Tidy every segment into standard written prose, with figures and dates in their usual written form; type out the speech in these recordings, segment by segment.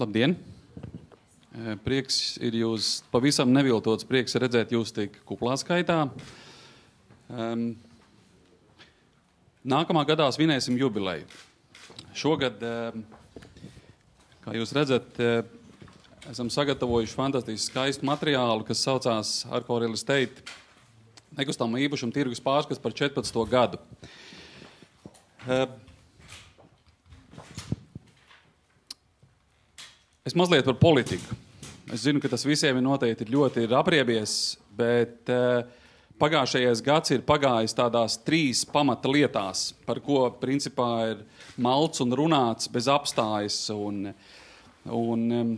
Labdien! Prieks ir jūs pavisam neviltots prieks redzēt jūs tik kuplā skaitā. Nākamā gadā svinēsim jubileju. Šogad, kā jūs redzat, esam sagatavojuši fantastiski skaistu materiālu, kas saucās Arko Real Estate nekustamo īpašumu tirgus pārskats par 14. gadu. Es mazliet par politiku. Es zinu, ka tas visiem ir noteikti ļoti apriebies, bet pagājušajais gads ir pagājis tādās 3 pamata lietās, par ko principā ir malts un runāts bez apstājas. Un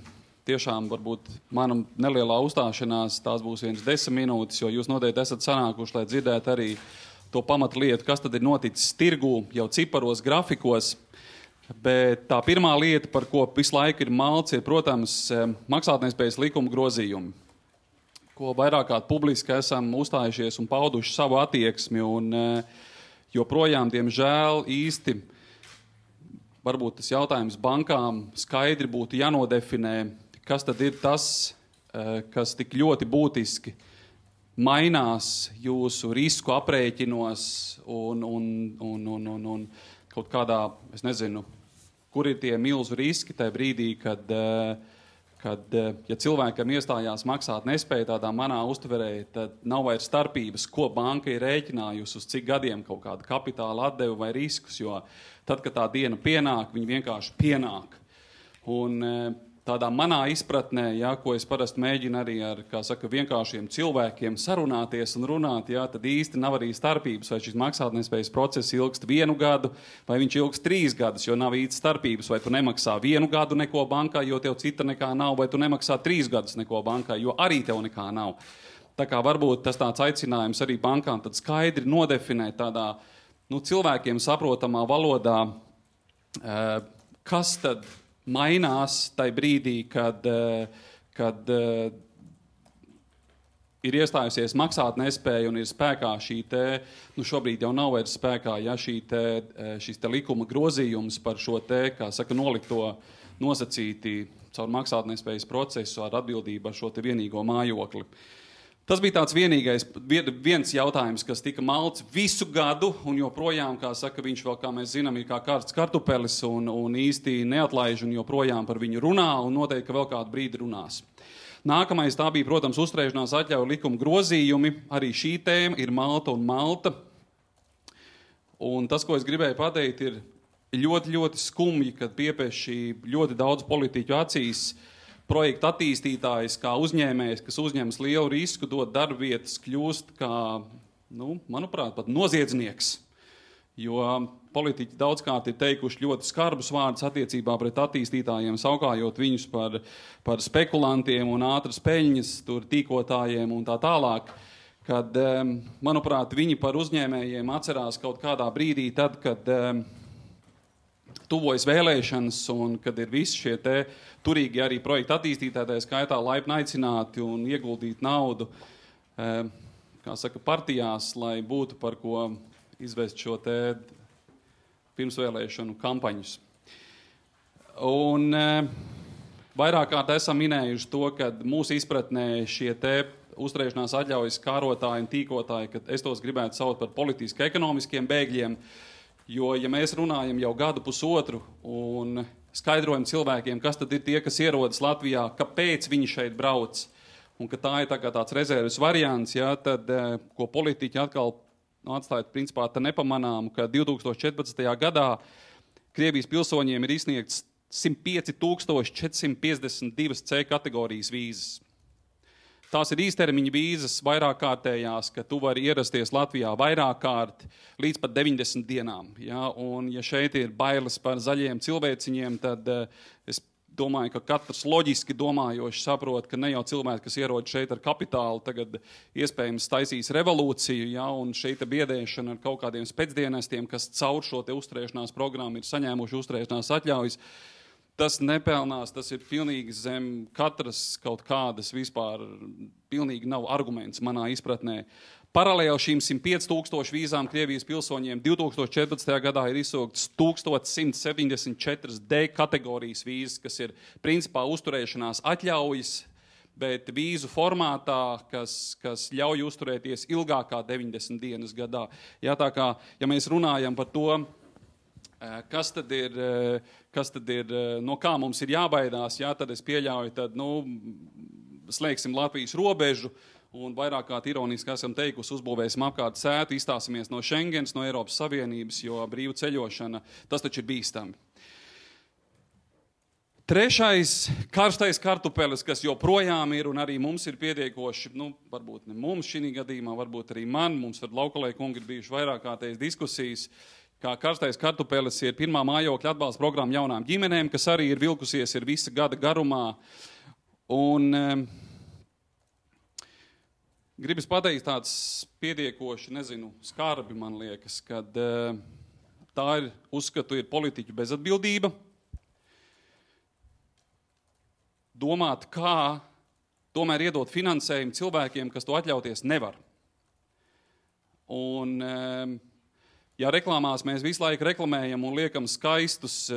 tiešām varbūt mana nelielā uzstāšanās tās būs 10 minūtes, jo jūs noteikti esat sanākuši, lai dzirdētu arī to pamata lietu, kas tad ir noticis tirgū, jau ciparos, grafikos. Bet tā pirmā lieta, par ko visu laiku ir malts, ir, protams, maksātnespējas likuma grozījumi, ko vairāk kā publiski esam uzstājušies un pauduši savu attieksmi. Un joprojām, diemžēl, īsti varbūt tas jautājums bankām skaidri būtu jānodefinē, kas tad ir tas, kas tik ļoti būtiski mainās jūsu risku aprēķinos un kaut kādā, es nezinu, kur ir tie milzu riski tajā brīdī, kad ja cilvēkam iestājās maksāt nespēja tādā manā uztverē, tad nav vairs starpības, ko banka ir rēķinājusi uz cik gadiem kaut kādu kapitāla atdevu vai riskus, jo tad, kad tā diena pienāk, viņi vienkārši pienāk. Un tādā manā izpratnē, ko es parasti mēģinu arī ar, kā saka, vienkāršiem cilvēkiem sarunāties un runāt, tad īsti nav arī starpības, vai šis maksātnespējas process ilgst 1 gadu, vai viņš ilgst 3 gadus, jo nav īsti starpības, vai tu nemaksā 1 gadu neko bankā, jo tev cita nekā nav, vai tu nemaksā 3 gadus neko bankā, jo arī tev nekā nav. Tā kā varbūt tas tāds aicinājums arī bankām tad skaidri nodefinēt tādā, cilvēkiem saprotamā valodā, kas tad mainās tajā brīdī, kad ir iestājusies maksātnespēja un ir spēkā šī šobrīd jau nav vairs spēkā, šīs likuma grozījums par šo kā saka, nolikto nosacīti caur maksātnespējas procesu ar atbildību ar šo vienīgo mājokli. Tas bija tāds viens jautājums, kas tika malts visu gadu, un joprojām, kā saka, viņš vēl, kā mēs zinām, ir kā karsts kartupelis un īsti neatlaiž, un joprojām par viņu runā, un noteikti, ka vēl kādu brīdi runās. Nākamais tā bija, protams, uzturēšanās atļauju likuma grozījumi. Arī šī tēma ir Malta un Malta. Un tas, ko es gribēju pateikt, ir ļoti, ļoti skumji, kad piepieši ļoti daudz politiķu acīs projekta attīstītājs, kā uzņēmējs, kas uzņemas lielu risku, dod darbvietas, kļūst kā, manuprāt, pat noziedznieks. Jo politiķi daudzkārt ir teikuši ļoti skarbus vārdus attiecībā pret attīstītājiem, saukājot viņus par spekulantiem un ātras peļņas, tīkotājiem un tā tālāk. Kad, manuprāt, viņi par uzņēmējiem atcerās kaut kādā brīdī tad, kad tuvojas vēlēšanas un kad ir visi šie turīgi arī projekta attīstītāji, skaitā laipni aicināti un ieguldīt naudu, kā saka, partijās, lai būtu par ko izvest šo pirmsvēlēšanu kampaņus. Un vairāk kārt esam minējuši to, ka mūsu izpratnē šie uzturēšanās atļaujas kārotāji un tīkotāji, kad es tos gribētu saukt par politiski ekonomiskiem bēgļiem. Jo, ja mēs runājam jau gadu pusotru un skaidrojam cilvēkiem, kas tad ir tie, kas ierodas Latvijā, kāpēc viņi šeit brauc, un ka tā ir tāds rezerves variants, tad, ko politiķi atkal atstājot principā tā nepamanām, ka 2014. gadā Krievijas pilsoņiem ir izsniegts 105 452 C kategorijas vīzas. Tās ir īstermiņa vīzas vairāk kārtējās, ka tu vari ierasties Latvijā vairāk kārt līdz pat 90 dienām. Un ja šeit ir bailes par zaļiem cilvēciņiem, tad es domāju, ka katrs loģiski domājoši saprot, ka ne jau cilvēki, kas ierod šeit ar kapitālu, tagad iespējams taisīs revolūciju, un šeit biedēšana ar kaut kādiem spēcdienestiem, kas caur šo uzturēšanās programmu ir saņēmuši uzturēšanās atļaujas. Tas nepelnās, tas ir pilnīgi zem katras kaut kādas vispār, pilnīgi nav arguments manā izpratnē. Paralēli šīm 105 000 vīzām Krievijas pilsoņiem 2014. gadā ir izsūgtas 1174 D kategorijas vīzas, kas ir principā uzturēšanās atļaujas, bet vīzu formātā, kas ļauj uzturēties ilgākā 90 dienas gadā. Jā, tā kā, ja mēs runājam par to, kas tad ir, no kā mums ir jābaidās, jā, tad es pieļauju, tad, slēgsim Latvijas robežu, un vairāk kā ironiski esam teikusi, uzbūvēsim apkārt sētu, izstāsimies no Schengens, no Eiropas Savienības, jo brīva ceļošana, tas taču ir bīstami. Trešais, karstais kartupelis, kas joprojām ir, un arī mums ir pietiekoši, varbūt ne mums šī gadījumā, varbūt arī mums ar Laukalēju kungu ir bijuši vairāk kārtējas diskusijas, kā karstais kartupelis ir pirmā mājokļa atbalsta programma jaunām ģimenēm, kas arī ir vilkusies ir visa gada garumā. Un gribas pateikt tāds pietiekoši, skarbi, man liekas, kad tā ir, uzskatu, ir politiķu bezatbildība. Domāt, kā tomēr iedot finansējumu cilvēkiem, kas to atļauties nevar. Un, ja reklāmās mēs visu laiku reklamējam un liekam skaistus,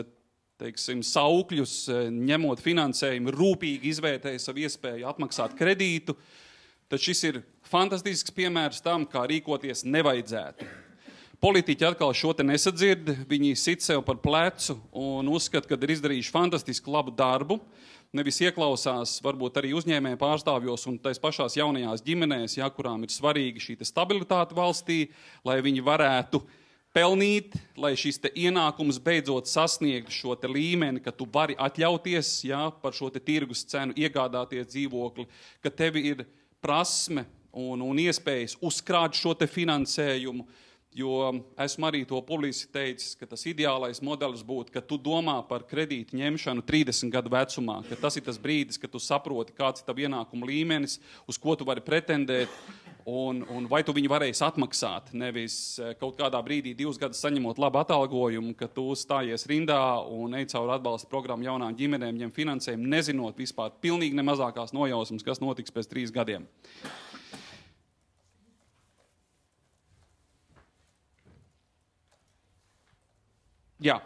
saukļus, ņemot finansējumu, rūpīgi izvērtēja savu iespēju atmaksāt kredītu, tad šis ir fantastisks piemērs tam, kā rīkoties nevajadzētu. Politiķi atkal šo te nesadzird, viņi sit sev par plecu un uzskata, ka ir izdarījuši fantastisku labu darbu, nevis ieklausās varbūt arī uzņēmēju pārstāvjos un tais pašās jaunajās ģimenēs, kurām ir svarīgi šī stabilitāte valstī, lai viņi varētu pelnīt, lai šis te ienākums beidzot sasniegtu šo te līmeni, ka tu vari atļauties par šo te tirgus cenu iegādāties dzīvokli, ka tevi ir prasme un iespējas uzkrāt šo te finansējumu, jo esmu arī to publiski teicis, ka tas ideālais modelis būtu, ka tu domā par kredītu ņemšanu 30 gadu vecumā, ka tas ir tas brīdis, kad tu saproti, kāds ir tavu ienākumu līmenis, uz ko tu vari pretendēt, un vai tu viņu varēsi atmaksāt, nevis kaut kādā brīdī 2 gadus saņemot labu atalgojumu, ka tu stājies rindā un ej caur atbalsta programmu jaunām ģimenēm, ņem finansējumu, nezinot vispār pilnīgi nemazākās nojausmas, kas notiks pēc 3 gadiem. Jā.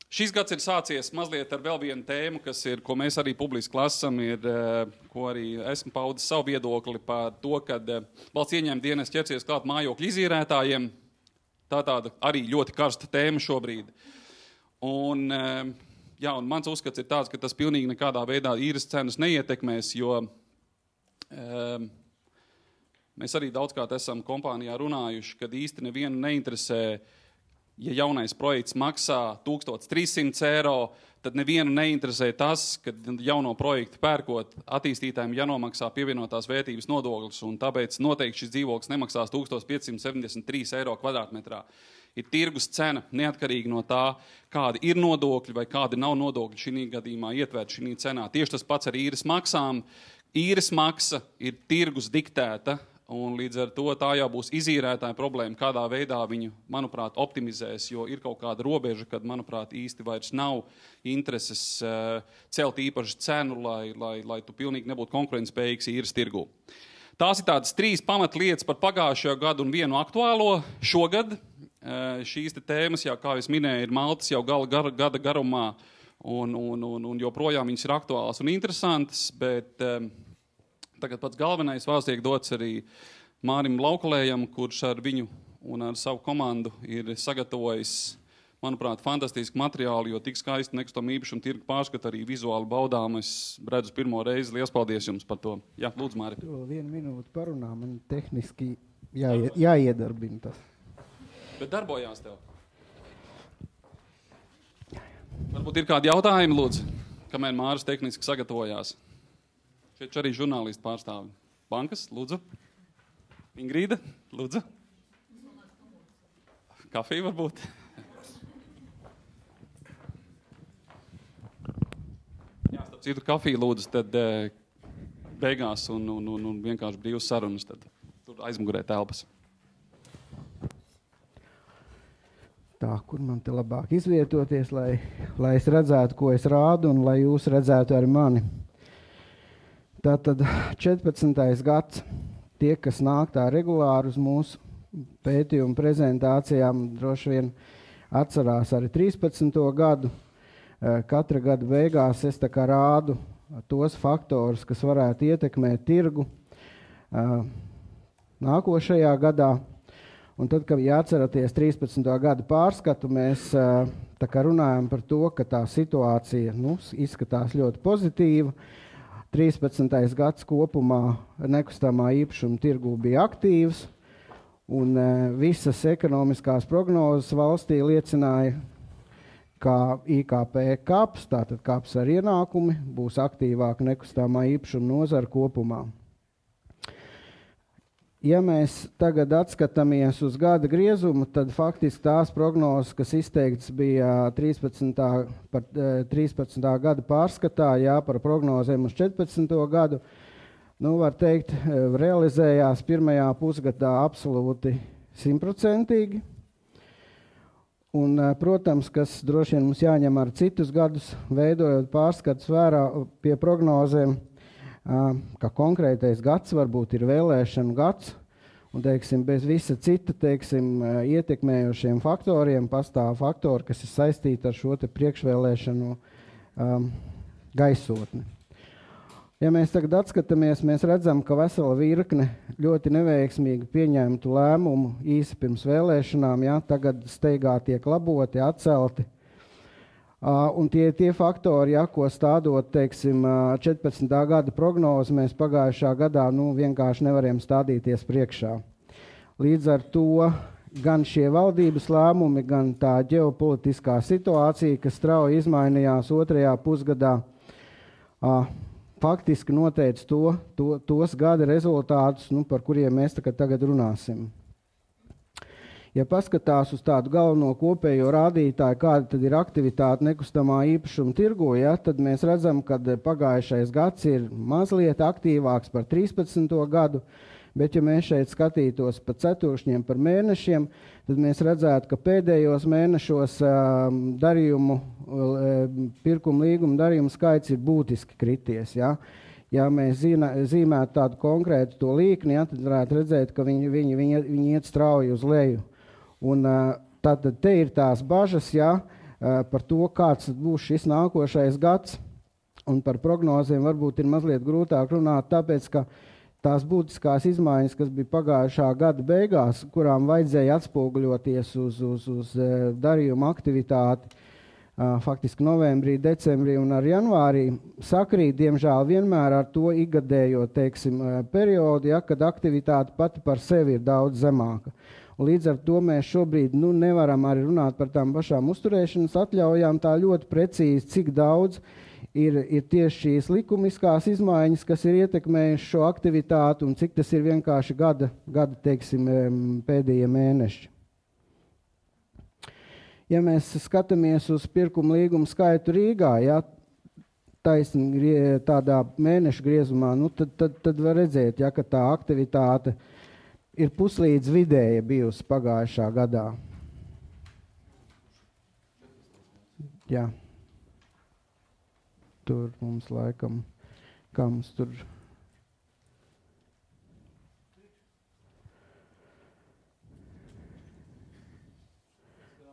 Šis gads ir sācies mazliet ar vēl vienu tēmu, ko mēs arī publiski lasam, ko arī esmu paudis savu viedokli par to, kad valsts ieņēmuma dienests ķersies klāt mājokļu izīrētājiem. Tā tāda arī ļoti karsta tēma šobrīd. Un mans uzskats ir tāds, ka tas pilnīgi nekādā veidā īres cenas neietekmēs, jo mēs arī daudzkārt esam kompānijā runājuši, kad īsti nevienu neinteresē, ja jaunais projekts maksā 1300 eiro, tad nevienu neinteresē tas, ka jauno projektu pērkot attīstītājiem jānomaksā pievienotās vērtības nodoklis, un tāpēc noteikti šis dzīvoklis nemaksās 1573 eiro kvadrātmetrā. Ir tirgus cena neatkarīgi no tā, kādi ir nodokļi vai kādi nav nodokļi šī gadījumā ietverti šī cenā. Tieši tas pats ar īres maksām. Īres maksa ir tirgus diktēta, un līdz ar to tā jau būs izīrētāja problēma, kādā veidā viņu, manuprāt, optimizēs, jo ir kaut kāda robeža, kad, manuprāt, īsti vairs nav intereses celt īpašu cenu, lai tu pilnīgi nebūtu konkurentspējīgs īres tirgū. Tās ir tādas 3 pamatlietas par pagājušo gadu un vienu aktuālo šogad. Šīs te tēmas, kā es minēju, ir Maltas jau gada garumā, un joprojām viņas ir aktuālas un interesantas, bet tagad pats galvenais vārds tiek dots arī Mārim Laukalējam, kurš ar viņu un ar savu komandu ir sagatavojis, manuprāt, fantastisku materiālu, jo tik skaisti nekustamo īpašumu tirgu pārskatu arī vizuāli baudām. Es redzu pirmo reizi. Liels paldies jums par to. Jā, lūdzu, Māri. 1 minūte parunā, man tehniski jāiedarbina tas. Bet darbojās tev. Varbūt ir kādi jautājumi, lūdzu, kamēr Māris tehniski sagatavojās. Šeit arī žurnālisti pārstāvi. Bankas, lūdzu. Ingrīda, lūdzu. Kafija varbūt. Jā, starp citu kafiju lūdzu, tad beigās un vienkārši brīvas sarunas, tad tur aizmugurē telpas. Tā, kur man te labāk izvietoties, lai es redzētu, ko es rādu, un lai jūs redzētu arī mani. Tātad 14. gads. tie, kas nāk tā regulāri uz mūsu pētījumu prezentācijām, droši vien atcerās arī 13. gadu. Katra gada beigās es tā kā rādu tos faktorus, kas varētu ietekmēt tirgu nākošajā gadā. Un tad, kad jāatceraties 13. gada pārskatu, mēs tā kā runājam par to, ka tā situācija izskatās ļoti pozitīva. 13. gads kopumā nekustamā īpašuma tirgū bija aktīvs, un visas ekonomiskās prognozes valstī liecināja, ka IKP kaps, tātad kaps ar ienākumi, būs aktīvāka nekustamā īpašuma nozara kopumā. Ja mēs tagad atskatāmies uz gada griezumu, tad faktiski tās prognozes, kas izteikts bija 13. gada pārskatā, par prognozēm uz 14. gadu, var teikt, realizējās pirmajā pusgadā absolūti 100%. Un, protams, kas droši vien mums jāņem ar citus gadus, veidojot pārskatus vērā pie prognozēm, ka konkrētais gads varbūt ir vēlēšanu gads, un, teiksim, bez visa cita, teiksim, ietekmējošiem faktoriem pastāv faktori, kas ir saistīti ar šo te priekšvēlēšanu gaisotni. Ja mēs tagad atskatāmies, mēs redzam, ka vesela virkne ļoti neveiksmīgi pieņemtu lēmumu īsi pirms vēlēšanām, tagad steigā tiek laboti, atcelti. Un tie faktori, ko stādot, teiksim, 14. gada prognozi, mēs pagājušā gadā vienkārši nevarējām stādīties priekšā. Līdz ar to gan šie valdības lēmumi, gan tā ģeopolitiskā situācija, kas strauji izmainījās otrajā pusgadā, faktiski noteica tos gada rezultātus, par kuriem mēs tagad runāsim. Ja paskatās uz tādu galveno kopējo rādītāju, kāda tad ir aktivitāte nekustamā īpašuma tirgu, tad mēs redzam, ka pagājušais gads ir mazliet aktīvāks par 13. gadu, bet ja mēs šeit skatītos pa ceturkšņiem, par mēnešiem, tad mēs redzētu, ka pēdējos mēnešos pirkuma līguma darījumu skaits ir būtiski krities. Ja mēs zīmētu tādu konkrētu to līkni, tad varētu redzēt, ka viņi iet strauji uz leju. Un tad te ir tās bažas par to, kāds būs šis nākošais gads, un par prognozēm varbūt ir mazliet grūtāk runāt, tāpēc, ka tās būtiskās izmaiņas, kas bija pagājušā gada beigās, kurām vajadzēja atspoguļoties uz darījuma aktivitāti, faktiski novembrī, decembrī un ar janvārī, sakrīt, diemžēl, vienmēr ar to ikgadējo, teiksim, periodu, kad aktivitāte pati par sevi ir daudz zemāka. Un līdz ar to mēs šobrīd nevaram arī runāt par tām pašām uzturēšanas atļaujām tā ļoti precīzi, cik daudz ir tieši šīs likumiskās izmaiņas, kas ir ietekmējuši šo aktivitāti, un cik tas ir vienkārši gada teiksim, pēdējie mēneši. Ja mēs skatāmies uz pirkuma līguma skaitu Rīgā, taisni tādā mēneša griezumā, tad var redzēt, ka tā aktivitāte ir puslīdz vidēja bijusi pagājušā gadā. Jā. Tur mums laikam, kā mums tur...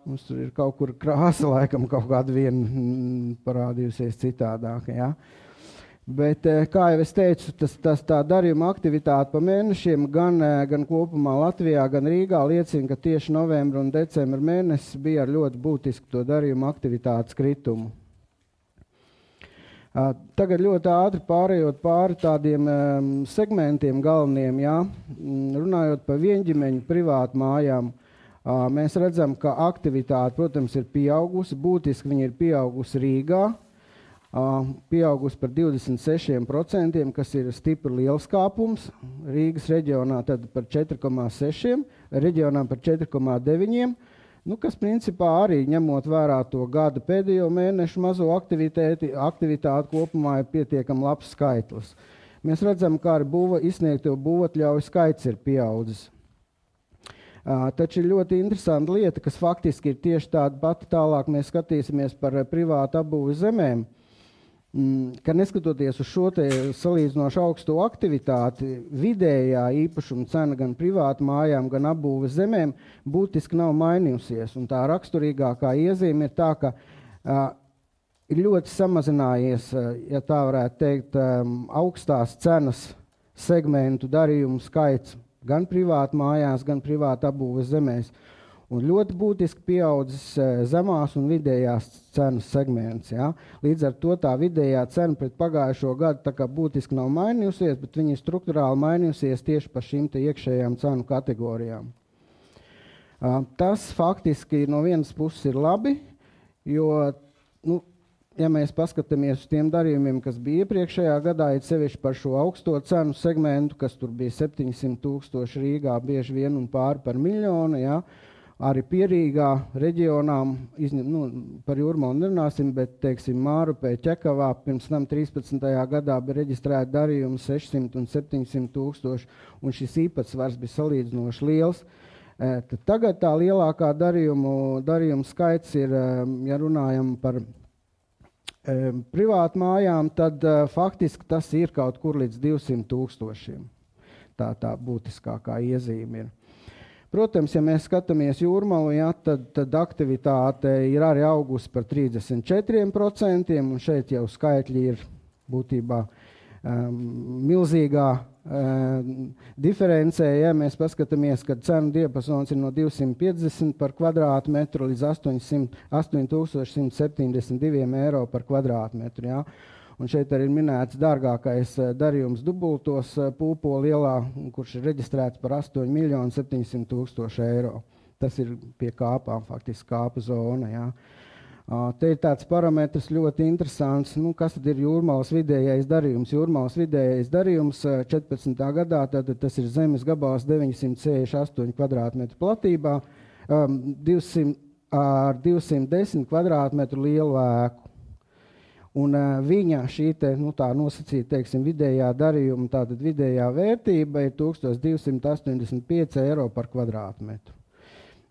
Mums tur ir kaut kur krāsa, laikam kaut kāda viena parādījusies citādāk, Bet, kā jau es teicu, tā darījuma aktivitāte pa mēnešiem gan kopumā Latvijā, gan Rīgā liecina, ka tieši novembra un decembra mēnesis bija ar ļoti būtisku to darījuma aktivitātes kritumu. Tagad ļoti ātri pārējot pāri tādiem segmentiem galveniem, runājot par vienģimeņu privātu mājām, mēs redzam, ka aktivitāte, protams, ir pieaugusi, būtiski viņa ir pieaugusi Rīgā, pieaugusi par 26%, kas ir stipri liels kāpums, Rīgas reģionā tad par 4,6%, reģionā par 4,9%, kas principā arī ņemot vērā to gada pēdējo mēnešu mazo aktivitāti kopumā ir pietiekami labs skaitlis. Mēs redzam, kā arī izsniegto būvatļauju skaits ir pieaudzis. Taču ir ļoti interesanta lieta, kas faktiski ir tieši tāda pati tālāk mēs skatīsimies par privātu apbūves zemēm. ka neskatoties uz šo te salīdzinoši augsto aktivitāti, vidējā īpašuma cena gan privātu mājām, gan apbūves zemēm būtiski nav mainījusies. Un tā raksturīgākā iezīme ir tā, ka ir ļoti samazinājies, ja tā varētu teikt, augstās cenas segmentu darījumu skaits gan privātu mājās, gan privātu apbūves zemēs. Un ļoti būtiski pieaudzis zemās un vidējās cenas segments. Ja? Līdz ar to tā vidējā cena pret pagājušo gadu tā kā būtiski nav mainījusies, bet viņa ir strukturāli mainījusies tieši par šīm te iekšējām cenu kategorijām. Tas faktiski no vienas puses ir labi, jo, ja mēs paskatāmies uz tiem darījumiem, kas bija iepriekšējā gadā, ir sevišķi par šo augsto cenu segmentu, kas tur bija 700,000 Rīgā, bieži vien un pāri par miljonu, ja? Arī Pierīgā reģionām, par Jūrmalu nerunāsim, bet, teiksim, Mārupē, Ķekavā pirms tam 13. gadā bija reģistrēti darījumi 600 un 700,000, un šis īpatsvars bija salīdzinoši liels. Tagad tā lielākā darījumu skaits ir, ja runājam par privātu mājām, tad faktiski tas ir kaut kur līdz 200,000. Tā būtiskākā iezīme ir. Protams, ja mēs skatāmies Jūrmalu, ja, tad aktivitāte ir arī augusi par 34%, un šeit jau skaitļi ir būtībā milzīgā diferencē. Ja mēs paskatāmies, kad cenu diapazons ir no 250 par kvadrātmetru līdz 8,172 eiro par kvadrātmetru. Ja. Un šeit arī ir minēts dārgākais darījums Dubultos Pūpola ielā, kurš ir reģistrēts par 8,700,000 eiro. Tas ir pie kāpām, faktiski kāpu zona. Ja. Te ir tāds parametrs ļoti interesants, kas tad ir Jūrmalas vidējais darījums. Jūrmalas vidējais darījums 14. gadā, tad tas ir zemes gabals 968 kvadrātmetru platībā, ar 210 kvadrātmetru lielu ēku. Un viņa šī te, tā nosacīta, teiksim, vidējā darījuma, tātad vidējā vērtība ir 1285 eiro par kvadrātmetru.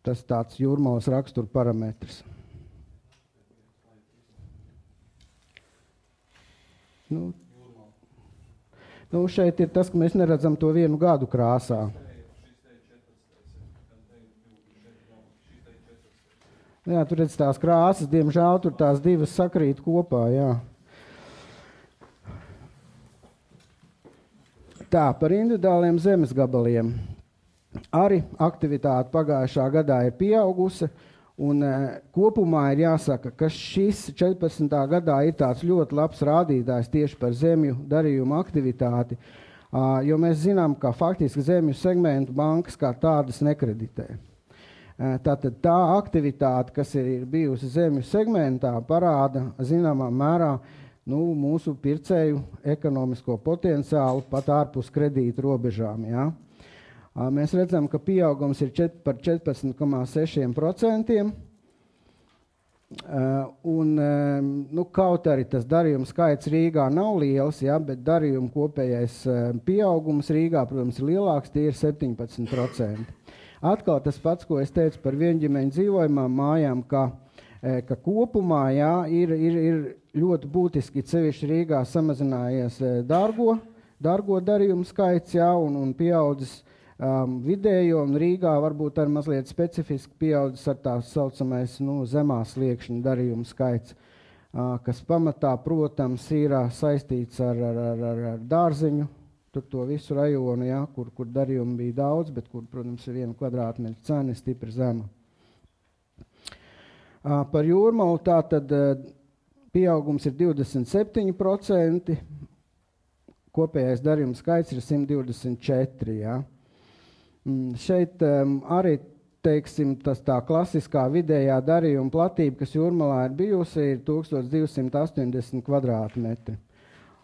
Tas tāds Jūrmalas rakstura parametrs. Šeit ir tas, ka mēs neredzam to vienu gadu krāsā. Jā, tur redz tās krāsas, diemžēl tur tās divas sakrīt kopā, jā. Tā, par individuāliem zemes gabaliem. Arī aktivitāte pagājušā gadā ir pieaugusi, un kopumā ir jāsaka, ka šis 14. gadā ir tāds ļoti labs rādītājs tieši par zemju darījumu aktivitāti, jo mēs zinām, ka faktiski zemju segmentu bankas kā tādas nekreditē. Tātad tā aktivitāte, kas ir bijusi zemju segmentā, parāda zināmā mērā mūsu pircēju ekonomisko potenciālu pat ārpus kredīta robežām. Ja? Mēs redzam, ka pieaugums ir par 14,6%. Kaut arī tas darījuma skaits Rīgā nav liels, ja, bet darījuma kopējais pieaugums Rīgā, protams, ir lielāks, tie ir 17%. Atkal tas pats, ko es teicu par vienģimeņu dzīvojamām mājām, ka kopumā jā, ir ļoti būtiski sevišķi Rīgā samazinājies dārgo darījumu skaits, jā, un pieaudzis vidējo, un Rīgā varbūt arī mazliet specifiski pieaudzis ar tā saucamais zemās sliekšņu darījumu skaits, kas pamatā, protams, ir saistīts ar dārziņu, tur to visu rajonu, ja, kur darījumu bija daudz, bet kur, protams, ir 1 kvadrātmetru cena stipri zema. Par Jūrmalu tātad pieaugums ir 27%, kopējais darījuma skaits ir 124. Ja. Šeit arī, teiksim, tā klasiskā vidējā darījuma platība, kas Jūrmalā ir bijusi, ir 1280 kvadrātmetri.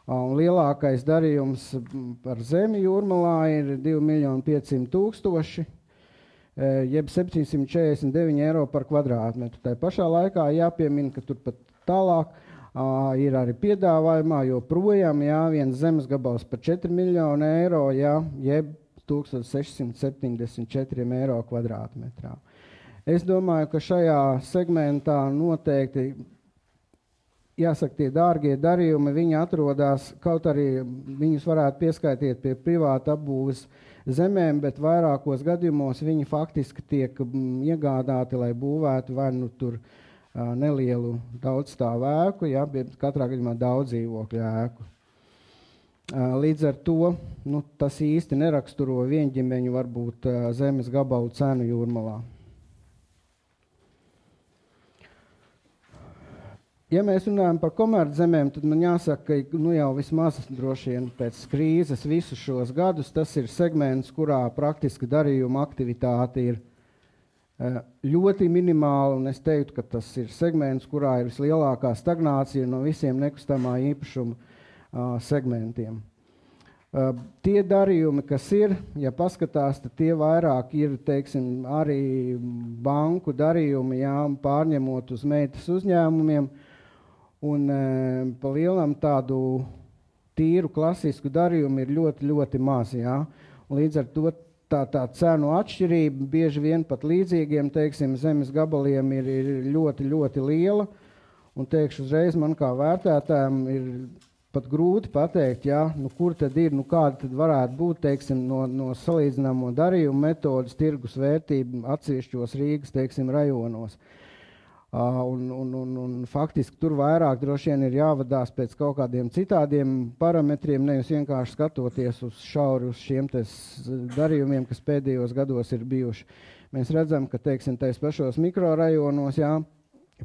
Un lielākais darījums par zemi Jūrmalā ir 2,500,000, jeb 749 eiro par kvadrātmetru. Tā pašā laikā jāpiemina, ka turpat tālāk ir arī piedāvājumā, jo projām viens zemes gabals par 4 miljonu eiro, jeb 1674 eiro kvadrātmetrā. Es domāju, ka šajā segmentā noteikti jāsaka, tie dārgie darījumi, viņi atrodas, kaut arī viņus varētu pieskaitīt pie privāta apbūves zemēm, bet vairākos gadījumos viņi faktiski tiek iegādāti, lai būvētu vai nu tur nelielu daudzstāvu ēku, ja, bet katrā gadījumā daudz dzīvokļu ēku. Līdz ar to tas īsti neraksturo vienģimeņu varbūt zemes gabalu cenu Jūrmalā. Ja mēs runājam par komerczemēm, tad man jāsaka, ka jau vismaz droši vien pēc krīzes visus šos gadus tas ir segments, kurā praktiski darījuma aktivitāte ir ļoti minimāla, un es teiktu, ka tas ir segments, kurā ir vislielākā stagnācija no visiem nekustamā īpašuma segmentiem. Tie darījumi, kas ir, ja paskatās, tad tie vairāk ir, teiksim, arī banku darījumi, jā, pārņemot uz meitas uzņēmumiem, un pa lielam tādu tīru klasisku darījumu ir ļoti, ļoti maz, jā. Un līdz ar to tā cenu atšķirība bieži vien pat līdzīgiem, teiksim, zemes gabaliem ir ļoti, ļoti liela, un teikšu uzreiz man kā vērtētājiem ir pat grūti pateikt, jā, kur tad ir, kāda tad varētu būt, teiksim, no salīdzināmo darījumu metodas tirgus vērtība atsevišķos Rīgas, teiksim, rajonos. Un faktiski tur vairāk droši vien ir jāvadās pēc kaut kādiem citādiem parametriem, nevis vienkārši skatoties uz šauri uz šiem darījumiem, kas pēdējos gados ir bijuši. Mēs redzam, ka, teiksim, tais pašos mikrorajonos, jā,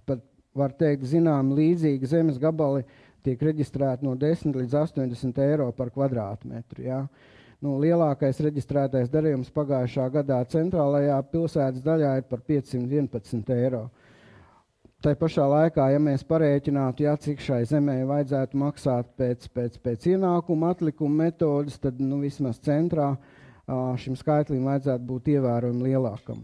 pat var teikt, zinām, līdzīgi zemes gabali tiek reģistrēti no 10 līdz 80 eiro par kvadrātmetru. Ja? Lielākais reģistrētais darījums pagājušā gadā centrālajā pilsētas daļā ir par 511 eiro. Tai pašā laikā, ja mēs parēķinātu, ja, cik šai zemē vajadzētu maksāt pēc ienākuma atlikuma metodas, tad vismaz centrā šim skaitlim vajadzētu būt ievērojami lielākam.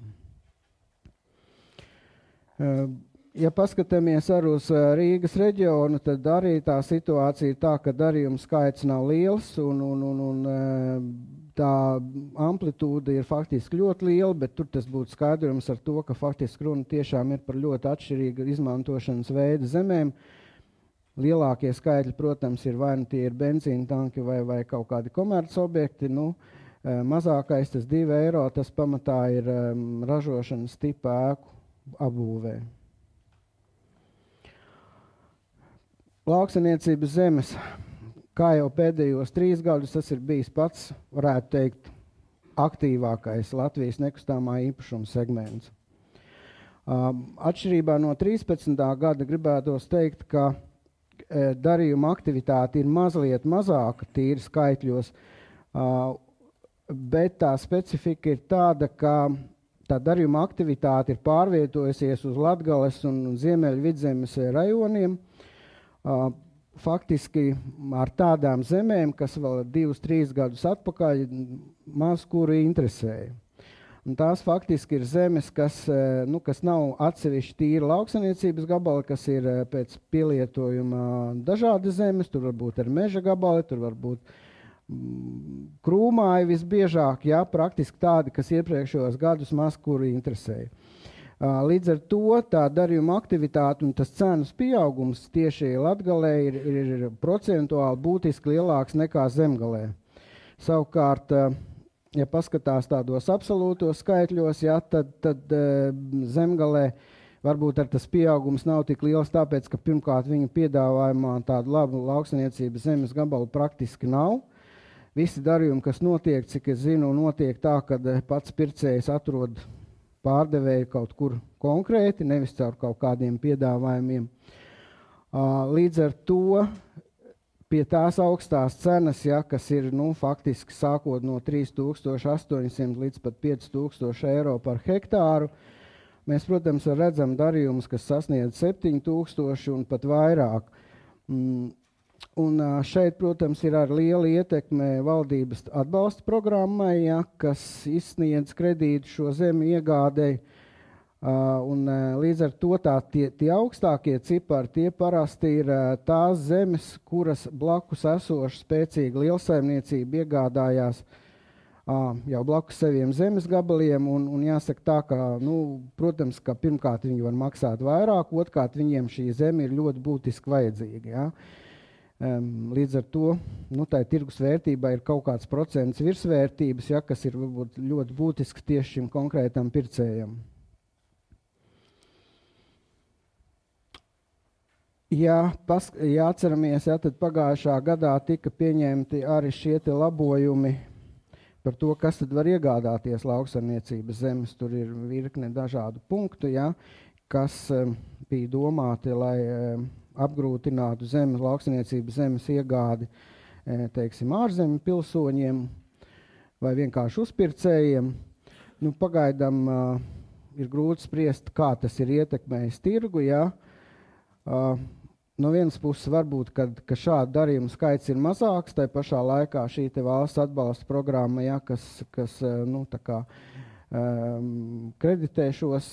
Ja paskatāmies arī uz Rīgas reģionu, tad arī tā situācija ir tā, ka darījuma skaits nav liels un tā amplitūda ir faktiski ļoti liela, bet tur tas būtu skaidrojums ar to, ka faktiski runa tiešām ir par ļoti atšķirīgu izmantošanas veidu zemēm. Lielākie skaitļi, protams, ir vai nu tie ir benzīna tanki vai kaut kādi komerci objekti. Mazākais tas 2 eiro, tas pamatā ir ražošanas tipa ēku apbūvē. Lauksaniecības zemes, kā jau pēdējos 3 gadus, tas ir bijis pats, varētu teikt, aktīvākais Latvijas nekustamā īpašuma segments. Atšķirībā no 13. gada gribētos teikt, ka darījuma aktivitāte ir mazliet mazāka tīri skaitļos, bet tā specifika ir tāda, ka tā darījuma aktivitāte ir pārvietojusies uz Latgales un Ziemeļvidzemes rajoniem, faktiski ar tādām zemēm, kas vēl 2-3 gadus atpakaļ maz kuru interesēja. Un tās faktiski ir zemes, kas nav atsevišķi tīri lauksaniecības gabali, kas ir pēc pielietojuma dažādi zemes, tur varbūt ir meža gabali, tur varbūt krūmāji visbiežāk, jā, praktiski tādi, kas iepriekšējos gadus maz kuru interesēja. Līdz ar to tā darījuma aktivitāte un tas cenas pieaugums tieši Latgalē ir procentuāli būtiski lielāks nekā Zemgalē. Savukārt, ja paskatās tādos absolūtos skaitļos, ja, tad Zemgalē varbūt ar tas pieaugums nav tik liels, tāpēc, ka pirmkārt viņu piedāvājumā tādu labu lauksaniecības zemes gabalu praktiski nav. Visi darījumi, kas notiek, cik es zinu, notiek tā, kad pats pircējs atrod pārdevēju kaut kur konkrēti, nevis caur kaut kādiem piedāvājumiem. Līdz ar to pie tās augstās cenas, ja, kas ir faktiski sākot no 3800 līdz pat 5000 eiro par hektāru, mēs, protams, redzam darījumus, kas sasniedz 7000 un pat vairāk. Un šeit, protams, ir ar liela ietekme valdības atbalsta programmai, ja, kas izsniedz kredītu šo zemi iegādēji. Līdz ar to tie augstākie cipari, tie parasti ir tās zemes, kuras blakus esoša spēcīga lielsaimniecība iegādājās jau blakus saviem zemes gabaliem, un jāsaka tā, ka, protams, ka pirmkārt viņi var maksāt vairāk, otrkārt viņiem šī zeme ir ļoti būtiski vajadzīga, ja. Līdz ar to, tā tirgus vērtībā ir kaut kāds procents virsvērtības, ja, kas ir varbūt ļoti būtisks tieši šim konkrētam pircējam. Ja atceramies, tad pagājušā gadā tika pieņemti arī šie te labojumi par to, kas tad var iegādāties lauksaimniecības zemes. Tur ir virkne dažādu punktu, ja, kas bija domāti, lai apgrūtinātu lauksaimniecības zemes iegādi, teiksim, ārzemju pilsoņiem vai vienkārši uzpircējiem. Pagaidām ir grūti spriest, kā tas ir ietekmējis tirgu, ja. No vienas puses varbūt, ka šādu darījumu skaits ir mazāks, tai pašā laikā šī te valsts atbalsta programma, ja, kas kreditē šos